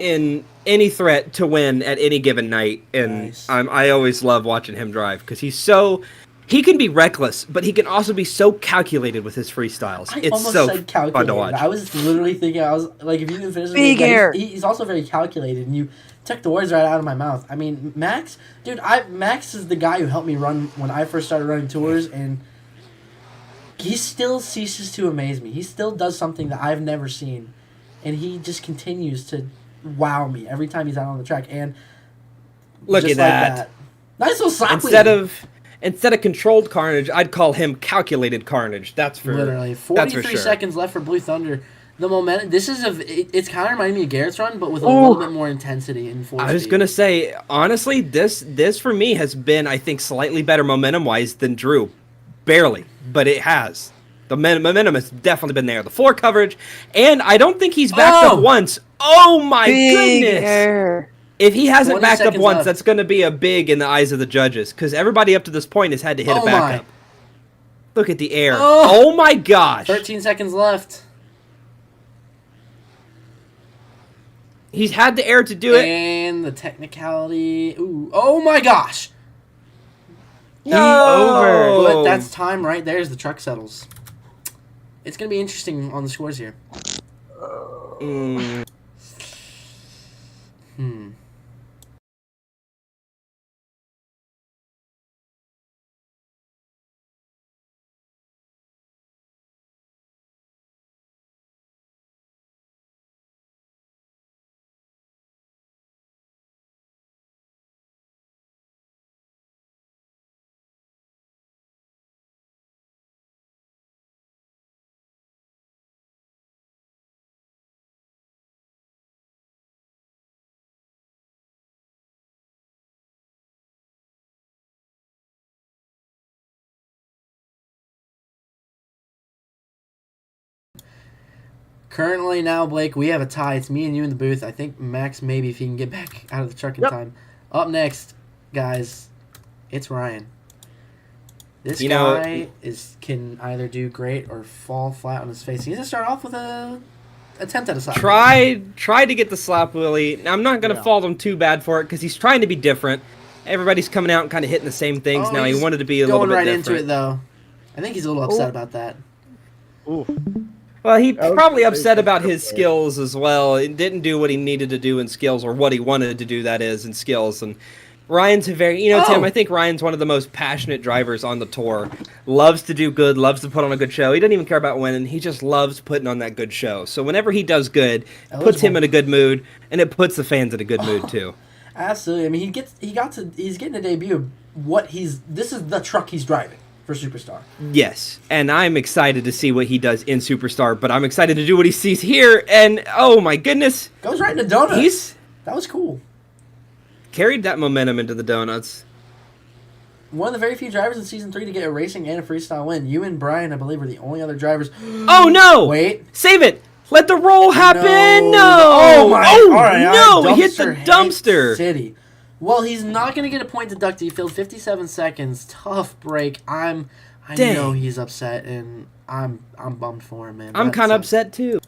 in any threat to win at any given night, and I always love watching him drive because he can be reckless, but he can also be so calculated with his freestyles. It's so fun to watch. I was literally thinking, I was like, if you didn't finish Big air. He's also very calculated, and you took the words right out of my mouth. I mean, Max, dude, Max is the guy who helped me run when I first started running tours, and he still ceases to amaze me. He still does something that I've never seen, and he just continues to wow me every time he's out on the track. And look at that. Nice little slap. Instead of controlled Carnage, I'd call him calculated Carnage. That's for literally 43 seconds left for Blue Thunder. The momentum. This is it's kind of reminding me of Garrett's run, but with a little bit more intensity and full I was gonna say, honestly, this for me has been, I think, slightly better momentum wise than Drew. Barely, but it has. The momentum has definitely been there. The floor coverage, and I don't think he's backed up once. Oh my goodness! Air. If he hasn't backed up once, left. that's going to be a big in the eyes of the judges, because everybody up to this point has had to hit a backup. Look at the air. Oh my gosh. 13 seconds left. He's had the air to do it. And the technicality. Ooh. Oh my gosh. No. But that's time right there as the truck settles. It's going to be interesting on the scores here. Currently now, Blake, we have a tie. It's me and you in the booth. I think Max maybe if he can get back out of the truck in time. Up next, guys, it's Ryan. This guy can either do great or fall flat on his face. He's gonna start off with a attempt at a slap. Tried to get the slap Willie. Now, I'm not gonna fault him too bad for it because he's trying to be different. Everybody's coming out and kind of hitting the same things now. He wanted to be a little bit different. Going right into it though. I think he's a little upset about that. Ooh. Well, he's probably upset about his skills as well. He didn't do what he needed to do in skills, or what he wanted to do, that is, in skills. And Ryan's a very, Tim, I think Ryan's one of the most passionate drivers on the tour. Loves to do good, loves to put on a good show. He doesn't even care about winning. He just loves putting on that good show. So whenever he does good, it puts him in a good mood, and it puts the fans in a good mood too. Absolutely. I mean, he's getting a debut of this is the truck he's driving for Superstar. Yes, and I'm excited to see what he does in Superstar, but I'm excited to do what he sees here, and oh my goodness. Goes right into donuts. That was cool. Carried that momentum into the donuts. One of the very few drivers in Season 3 to get a racing and a freestyle win. You and Brian, I believe, are the only other drivers. Oh no! Wait. Save it! Let the roll happen! No! Oh my! Oh, all right, no! He hit the dumpster! City. Well, he's not going to get a point deducted. He filled 57 seconds. Tough break. I know he's upset, and I'm bummed for him, man. I'm kind of upset too.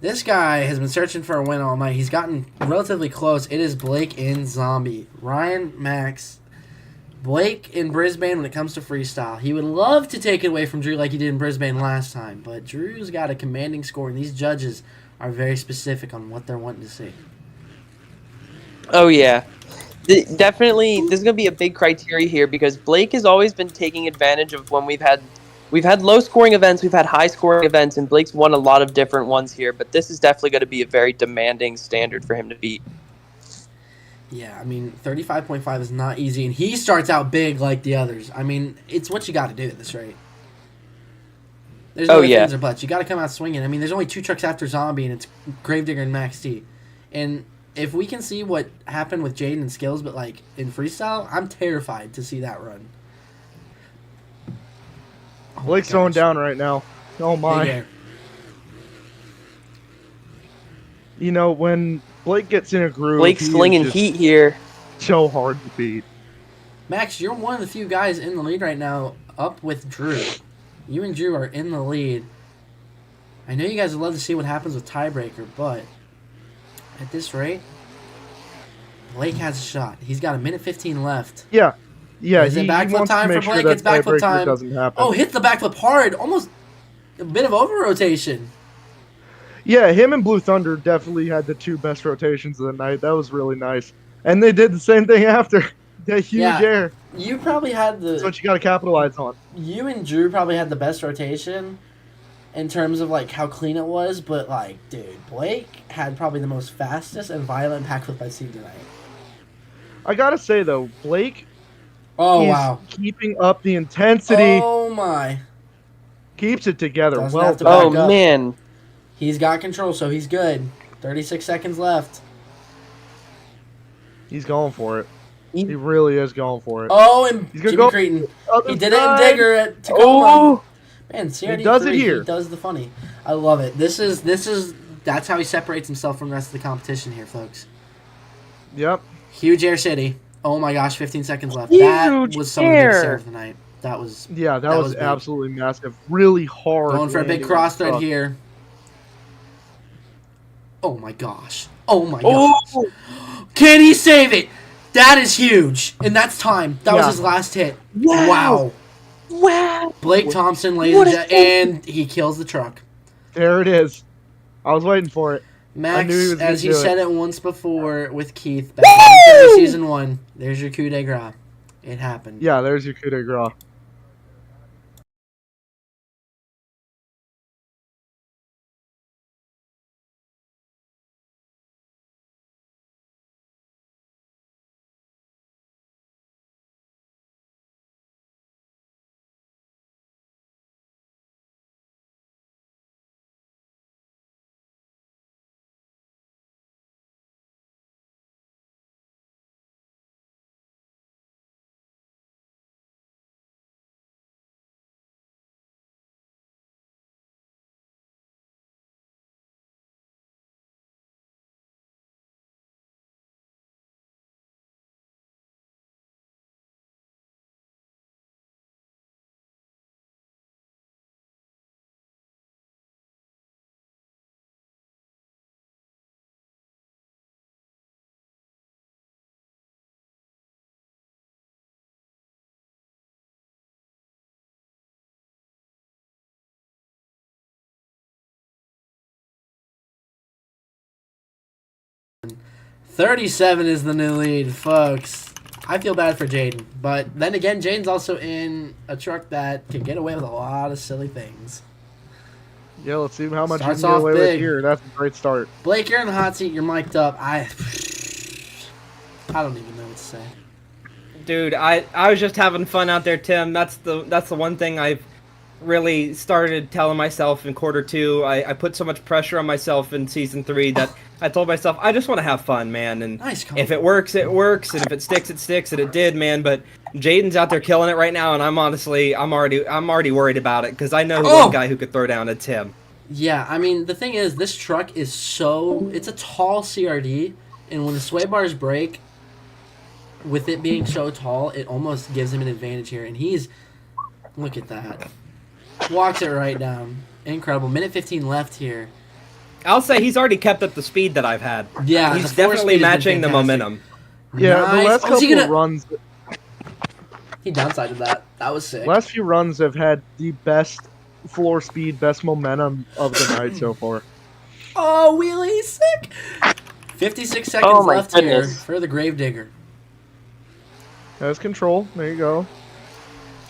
This guy has been searching for a win all night. He's gotten relatively close. It is Blake in Zombie. Ryan, Max. Blake in Brisbane when it comes to freestyle. He would love to take it away from Drew like he did in Brisbane last time, but Drew's got a commanding score, and these judges are very specific on what they're wanting to see. Oh, yeah. Definitely, this is going to be a big criteria here because Blake has always been taking advantage of when we've had low-scoring events, we've had high-scoring events, and Blake's won a lot of different ones here, but this is definitely going to be a very demanding standard for him to beat. Yeah, I mean, 35.5 is not easy, and he starts out big like the others. I mean, it's what you got to do at this rate. There's no ifs, ands, or buts. You got to come out swinging. I mean, there's only 2 trucks after Zombie, and it's Gravedigger and Max T. And if we can see what happened with Jaden and Skills, but, like, in freestyle, I'm terrified to see that run. Oh, Blake's going down right now. Oh, my. You know, when Blake gets in a groove, Blake's slinging heat here. So hard to beat. Max, you're one of the few guys in the lead right now, up with Drew. You and Drew are in the lead. I know you guys would love to see what happens with tiebreaker, but at this rate, Blake has a shot. He's got 1:15 left. Yeah. Yeah, Is it he backflip wants to time for make sure Blake? that It's backflip tiebreaker time. doesn't happen. Oh, hits the backflip hard. Almost a bit of over rotation. Yeah, him and Blue Thunder definitely had the two best rotations of the night. That was really nice. And they did the same thing after. That huge Yeah. air. You probably had That's what you got to capitalize on. You and Drew probably had the best rotation in terms of like how clean it was, but like, dude, Blake had probably the most fastest and violent backflip I've seen tonight. I got to say, though, Blake Oh, is wow. keeping up the intensity. Oh, my. Keeps it together. Doesn't Well have to done. Oh, back up. man. He's got control, so he's good. 36 seconds left. He's going for it. He- He really is going for it. Oh, and He's gonna Jimmy go Creighton. Other He did it in side. Digger at Tacoma. Oh, Man, CRD3, He does it here. He does the funny. I love it. That's how he separates himself from the rest of the competition here, folks. Yep. Huge Air City. Oh my gosh, 15 seconds left. That Huge was some of the big air. saves tonight. That was Yeah, that was big. absolutely massive. Really hard. Going for a big landing cross on thread the here. Oh my gosh. Oh my oh, gosh. Can he save it? That is huge. And that's time. That was Yeah. his last hit. Wow. Wow. wow. Blake Thompson, ladies What and a gentlemen, and he kills the truck. There it is. I was waiting for it. Max, knew he was gonna as you do it. said it once before with Keith, back in season 1, there's your coup de grace. It happened. Yeah, there's your coup de grace. Wow. 37 is the new lead, folks. I feel bad for Jaden, but then again, Jaden's also in a truck that can get away with a lot of silly things. Yeah, let's see how much Starts you can off get away big. with here. That's a great start. Blake, you're in the hot seat. You're mic'd up. I don't even know what to say. Dude, I was just having fun out there, Tim. That's the one thing I've really started telling myself in quarter 2. I put so much pressure on myself in season 3 that I told myself I just want to have fun, man. And Nice if it works, it works, and if it sticks, it sticks, and it did, man. But Jaden's out there killing it right now, and I'm already worried about it because I know one guy who could throw down. It's him. Yeah, I mean, the thing is, this truck is it's a tall CRD, and when the sway bars break, with it being so tall, it almost gives him an advantage here. And look at that. Walks it right down. Incredible. Minute 15 left here. I'll say he's already kept up the speed that I've had. Yeah, He's the force definitely speed has been matching the fantastic. momentum. Yeah, Nice. the last Oh, is he couple gonna- runs, He downsided that. That was sick. last few runs have had the best floor speed, best momentum of the night so far. Oh, wheelie, sick. 56 seconds Oh my left here goodness. for the Gravedigger. Has control. There you go.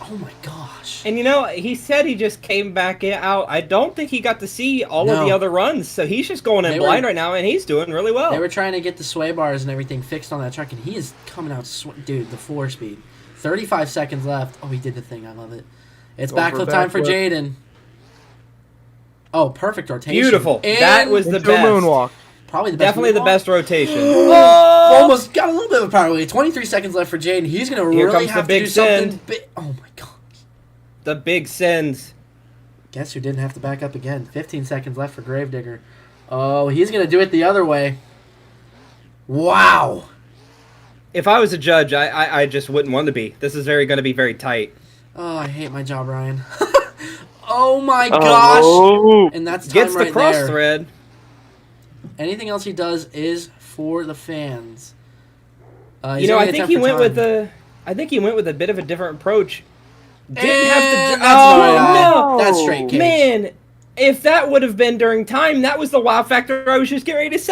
Oh my gosh. And he said he just came back out. I don't think he got to see all of the No. other runs, so he's just going in They blind were- right now, and he's doing really well. They were trying to get the sway bars and everything fixed on that truck, and he is coming out, dude, the floor speed. 35 seconds left. Oh, he did the thing. I love it. It's Going for backflip time for backflip. Jaden. Oh, perfect rotation. Beautiful. And That was the Into a best. moonwalk. probably the best. Definitely the moonwalk. best rotation. Oh, almost got a little bit of a power lead. 23 seconds left for Jaden. He's going to Here really comes the have to big do something send. big. Oh, my God. The big sends. Guess who didn't have to back up again? 15 seconds left for Gravedigger. Oh, he's going to do it the other way. Wow. If I was a judge, I just wouldn't want to be. This is going to be very tight. Oh, I hate my job, Ryan. Oh, my gosh. Oh. And that's time Gets the right cross there. thread. Anything else he does is for the fans. I think he went with the. I think he went with a bit of a different approach. Didn't have to. And that's Oh, no. no. That's straight cage. Man, if that would have been during time, that was the wow factor I was just getting ready to say.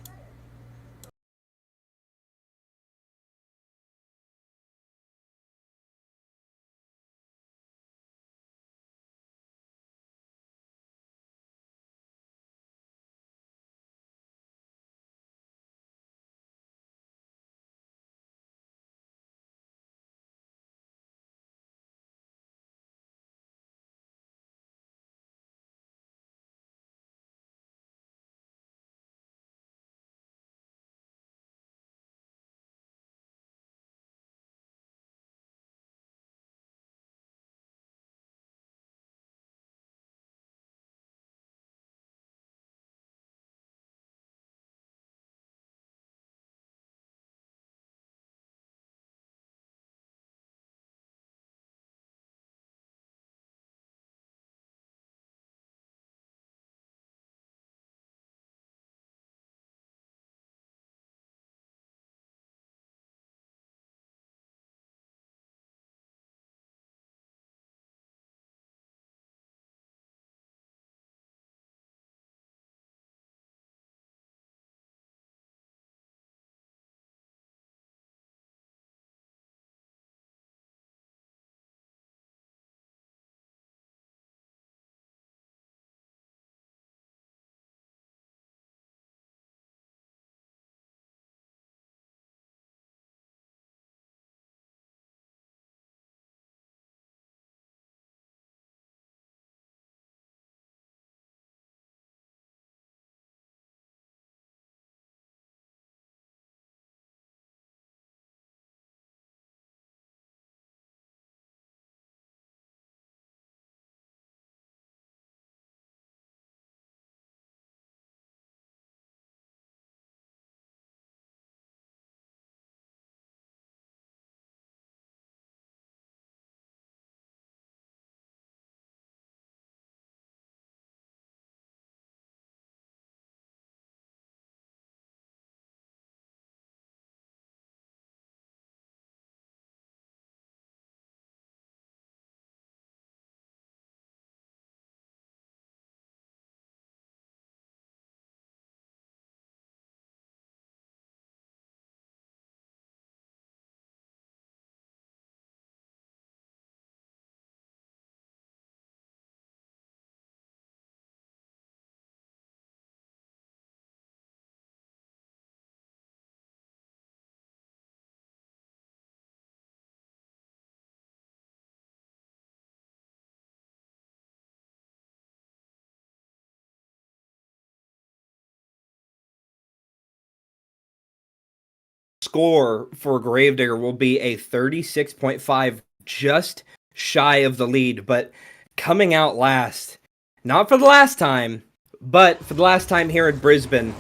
Score for Gravedigger will be a 36.5, just shy of the lead, but coming out last, not for the last time, but for the last time here at Brisbane,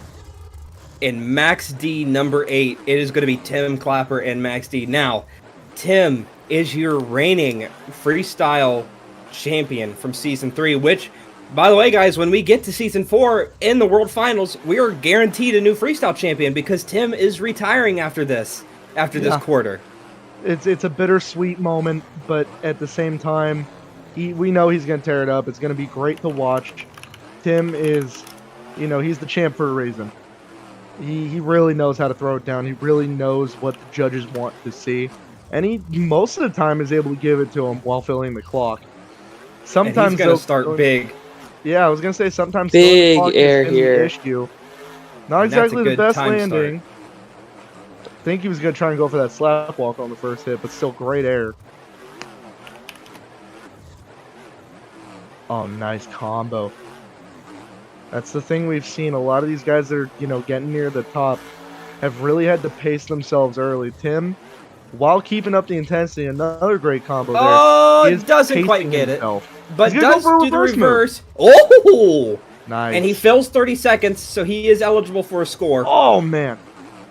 in Max D number 8, it is going to be Tim Clapper and Max D. Now, Tim is your reigning freestyle champion from Season 3, which, by the way, guys, when we get to Season 4 in the World Finals, we are guaranteed a new freestyle champion because Tim is retiring after this quarter. It's a bittersweet moment, but at the same time, we know he's going to tear it up. It's going to be great to watch. Tim is, he's the champ for a reason. He really knows how to throw it down. He really knows what the judges want to see. And he most of the time is able to give it to him while filling the clock. Sometimes and he's going to start big. Yeah, I was going to say sometimes big air here. Issue. Not exactly the best landing. I think he was going to try and go for that slap walk on the first hit, but still great air. Oh, nice combo. That's the thing we've seen. A lot of these guys that are, getting near the top have really had to pace themselves early. Tim, while keeping up the intensity, another great combo there. Oh, it doesn't quite get himself. It. But does do the reverse. Oh! Nice. And he fills 30 seconds, so he is eligible for a score. Oh, man.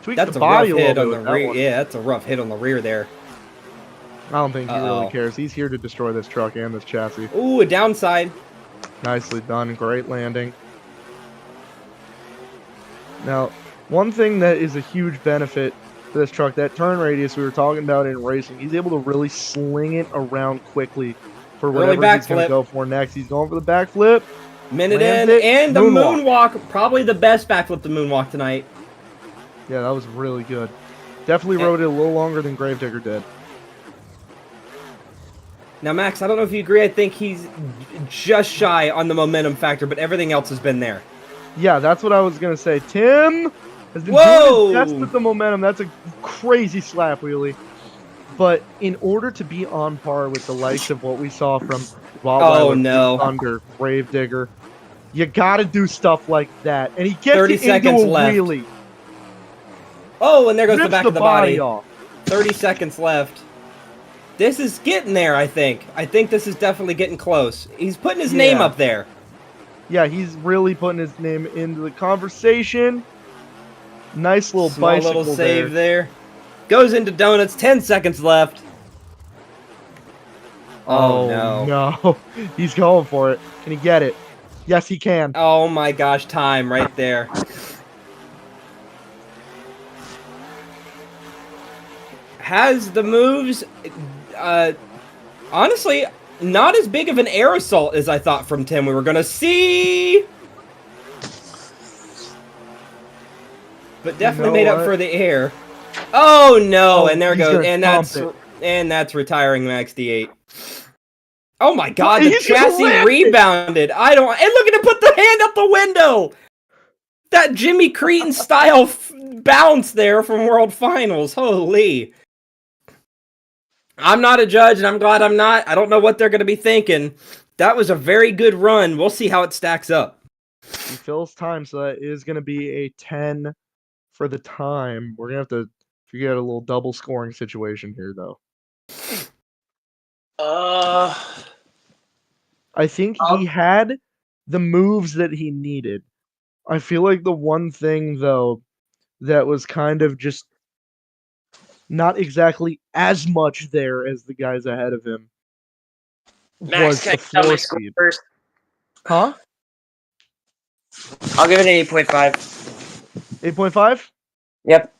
Tweaked that's the a body rough hit on the rear. Yeah, that's a rough hit on the rear there. I don't think he really cares. He's here to destroy this truck and this chassis. Ooh, a downside. Nicely done. Great landing. Now, one thing that is a huge benefit for this truck. That turn radius we were talking about in racing, he's able to really sling it around quickly for Early whatever he's going to backflip. go for next. He's going for the backflip. Minute Lands in, it, and the moonwalk. moonwalk. Probably the best backflip to moonwalk tonight. Yeah, that was really good. Definitely rode it a little longer than Gravedigger did. Now, Max, I don't know if you agree. I think he's just shy on the momentum factor, but everything else has been there. Yeah, that's what I was going to say. Tim has been Whoa! doing his best with the momentum. That's a crazy slap wheelie. But in order to be on par with the likes of what we saw from Rottweiler, no. Thunder, Gravedigger, you got to do stuff like that. And he gets 30 it seconds into a left. wheelie. Oh, and there goes the Rips back of the body. off. 30 seconds left. This is getting there, I think. I think this is definitely getting close. He's putting his name up there. Yeah, he's really putting his name into the conversation. Nice little Small bicycle little save there. Goes into donuts. 10 seconds left. Oh, no. He's going for it. Can he get it? Yes, he can. Oh my gosh, time right there. Has the moves, honestly, not as big of an air assault as I thought from Tim we were going to see. But definitely made up for the air. Oh no, and there goes, and that's retiring Max D8. Oh my god, the chassis rebounded. And look at him put the hand out the window. That Jimmy Cretan style bounce there from World Finals. Holy. I'm not a judge, and I'm glad I'm not. I don't know what they're going to be thinking. That was a very good run. We'll see how it stacks up. He fills time, so that is going to be a 10 for the time. We're going to have to figure out a little double scoring situation here, though. I think he had the moves that he needed. I feel like the one thing, though, that was kind of just not exactly as much there as the guys ahead of him was the floor speed. First? Huh? I'll give it an 8.5. 8.5? Yep.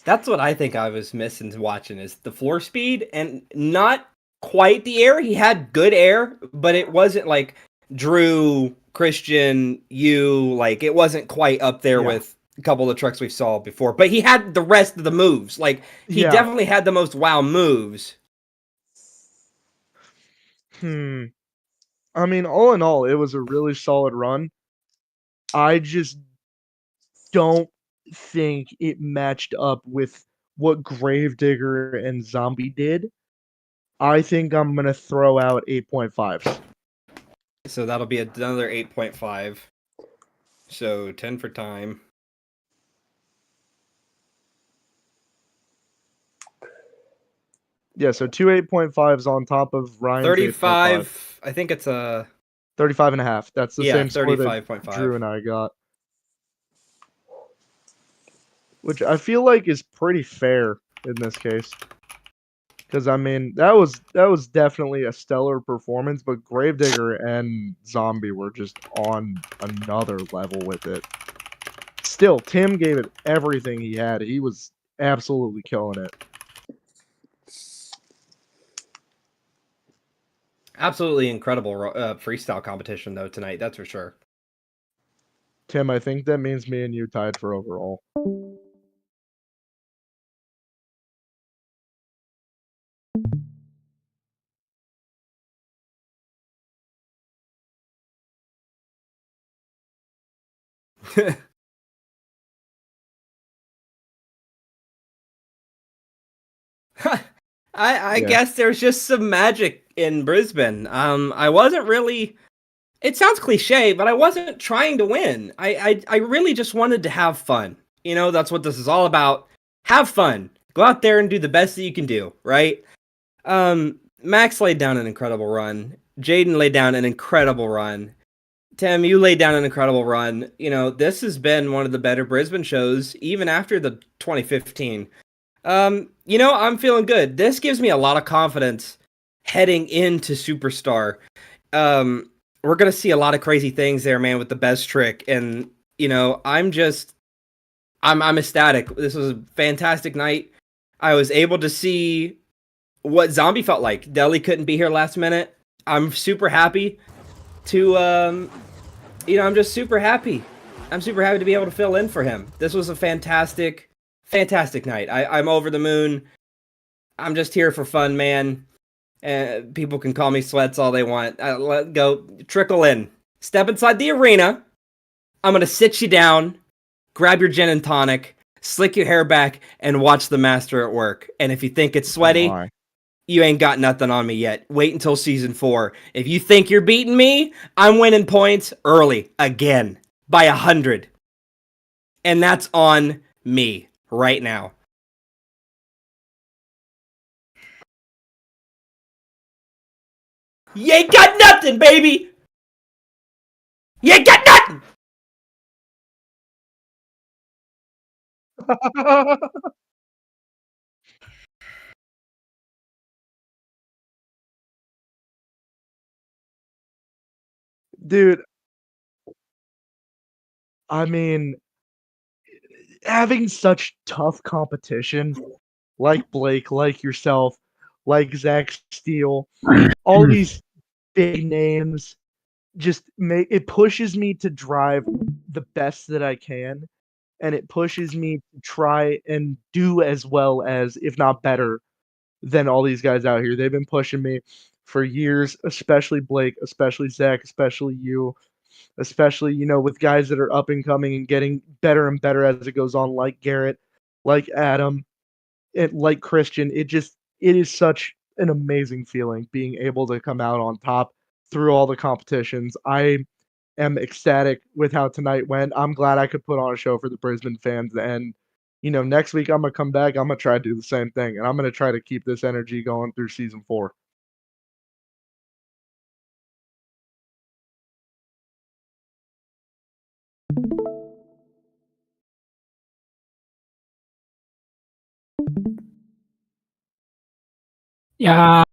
That's what I think I was missing watching is the floor speed and not quite the air. He had good air, but it wasn't like Drew, Christian, you, like it wasn't quite up there with a couple of the trucks we saw before. But he had the rest of the moves. Like he definitely had the most wow moves. I mean, all in all, it was a really solid run. I just don't think it matched up with what Gravedigger and Zombie did. I think I'm going to throw out 8.5s. So that'll be another 8.5. So 10 for time. Yeah, so two 8.5s on top of Ryan's 35. I think it's a 35 and a half. That's the same score that 35.5. Drew and I got. Which I feel like is pretty fair in this case. Because I mean, that was definitely a stellar performance, but Gravedigger and Zombie were just on another level with it. Still, Tim gave it everything he had. He was absolutely killing it. Absolutely incredible freestyle competition, though, tonight. That's for sure. Tim, I think that means me and you tied for overall. I guess there's just some magic in Brisbane. I wasn't really. It sounds cliche, but I wasn't trying to win. I really just wanted to have fun. You know, that's what this is all about. Have fun. Go out there and do the best that you can do, right? Max laid down an incredible run. Jaden laid down an incredible run. Tim, you laid down an incredible run. You know, this has been one of the better Brisbane shows, even after the 2015. You know, I'm feeling good. This gives me a lot of confidence heading into Superstar. We're going to see a lot of crazy things there, man, with the best trick. And, you know, I'm just I'm ecstatic. This was a fantastic night. I was able to see what Zombie felt like. Deli couldn't be here last minute. I'm super happy to I'm just super happy. I'm super happy to be able to fill in for him. This was a fantastic night. I'm over the moon. I'm just here for fun, man. People can call me Sweats all they want. Let go, trickle in. Step inside the arena. I'm gonna sit you down, grab your gin and tonic, slick your hair back, and watch the master at work. And if you think it's sweaty, you ain't got nothing on me yet. Wait until season 4. If you think you're beating me, I'm winning points early again by 100. And that's on me right now. You ain't got nothing, baby! You ain't got nothing! Dude, I mean, having such tough competition like Blake, like yourself, like Zach Steele, all these big names just it pushes me to drive the best that I can, and it pushes me to try and do as well as, if not better, than all these guys out here. They've been pushing me for years, especially Blake, especially Zach, especially you, especially, with guys that are up and coming and getting better and better as it goes on, like Garrett, like Adam, and like Christian. It is such an amazing feeling being able to come out on top through all the competitions. I am ecstatic with how tonight went. I'm glad I could put on a show for the Brisbane fans. And, next week I'm going to come back. I'm going to try to do the same thing. And I'm going to try to keep this energy going through season 4. Yeah.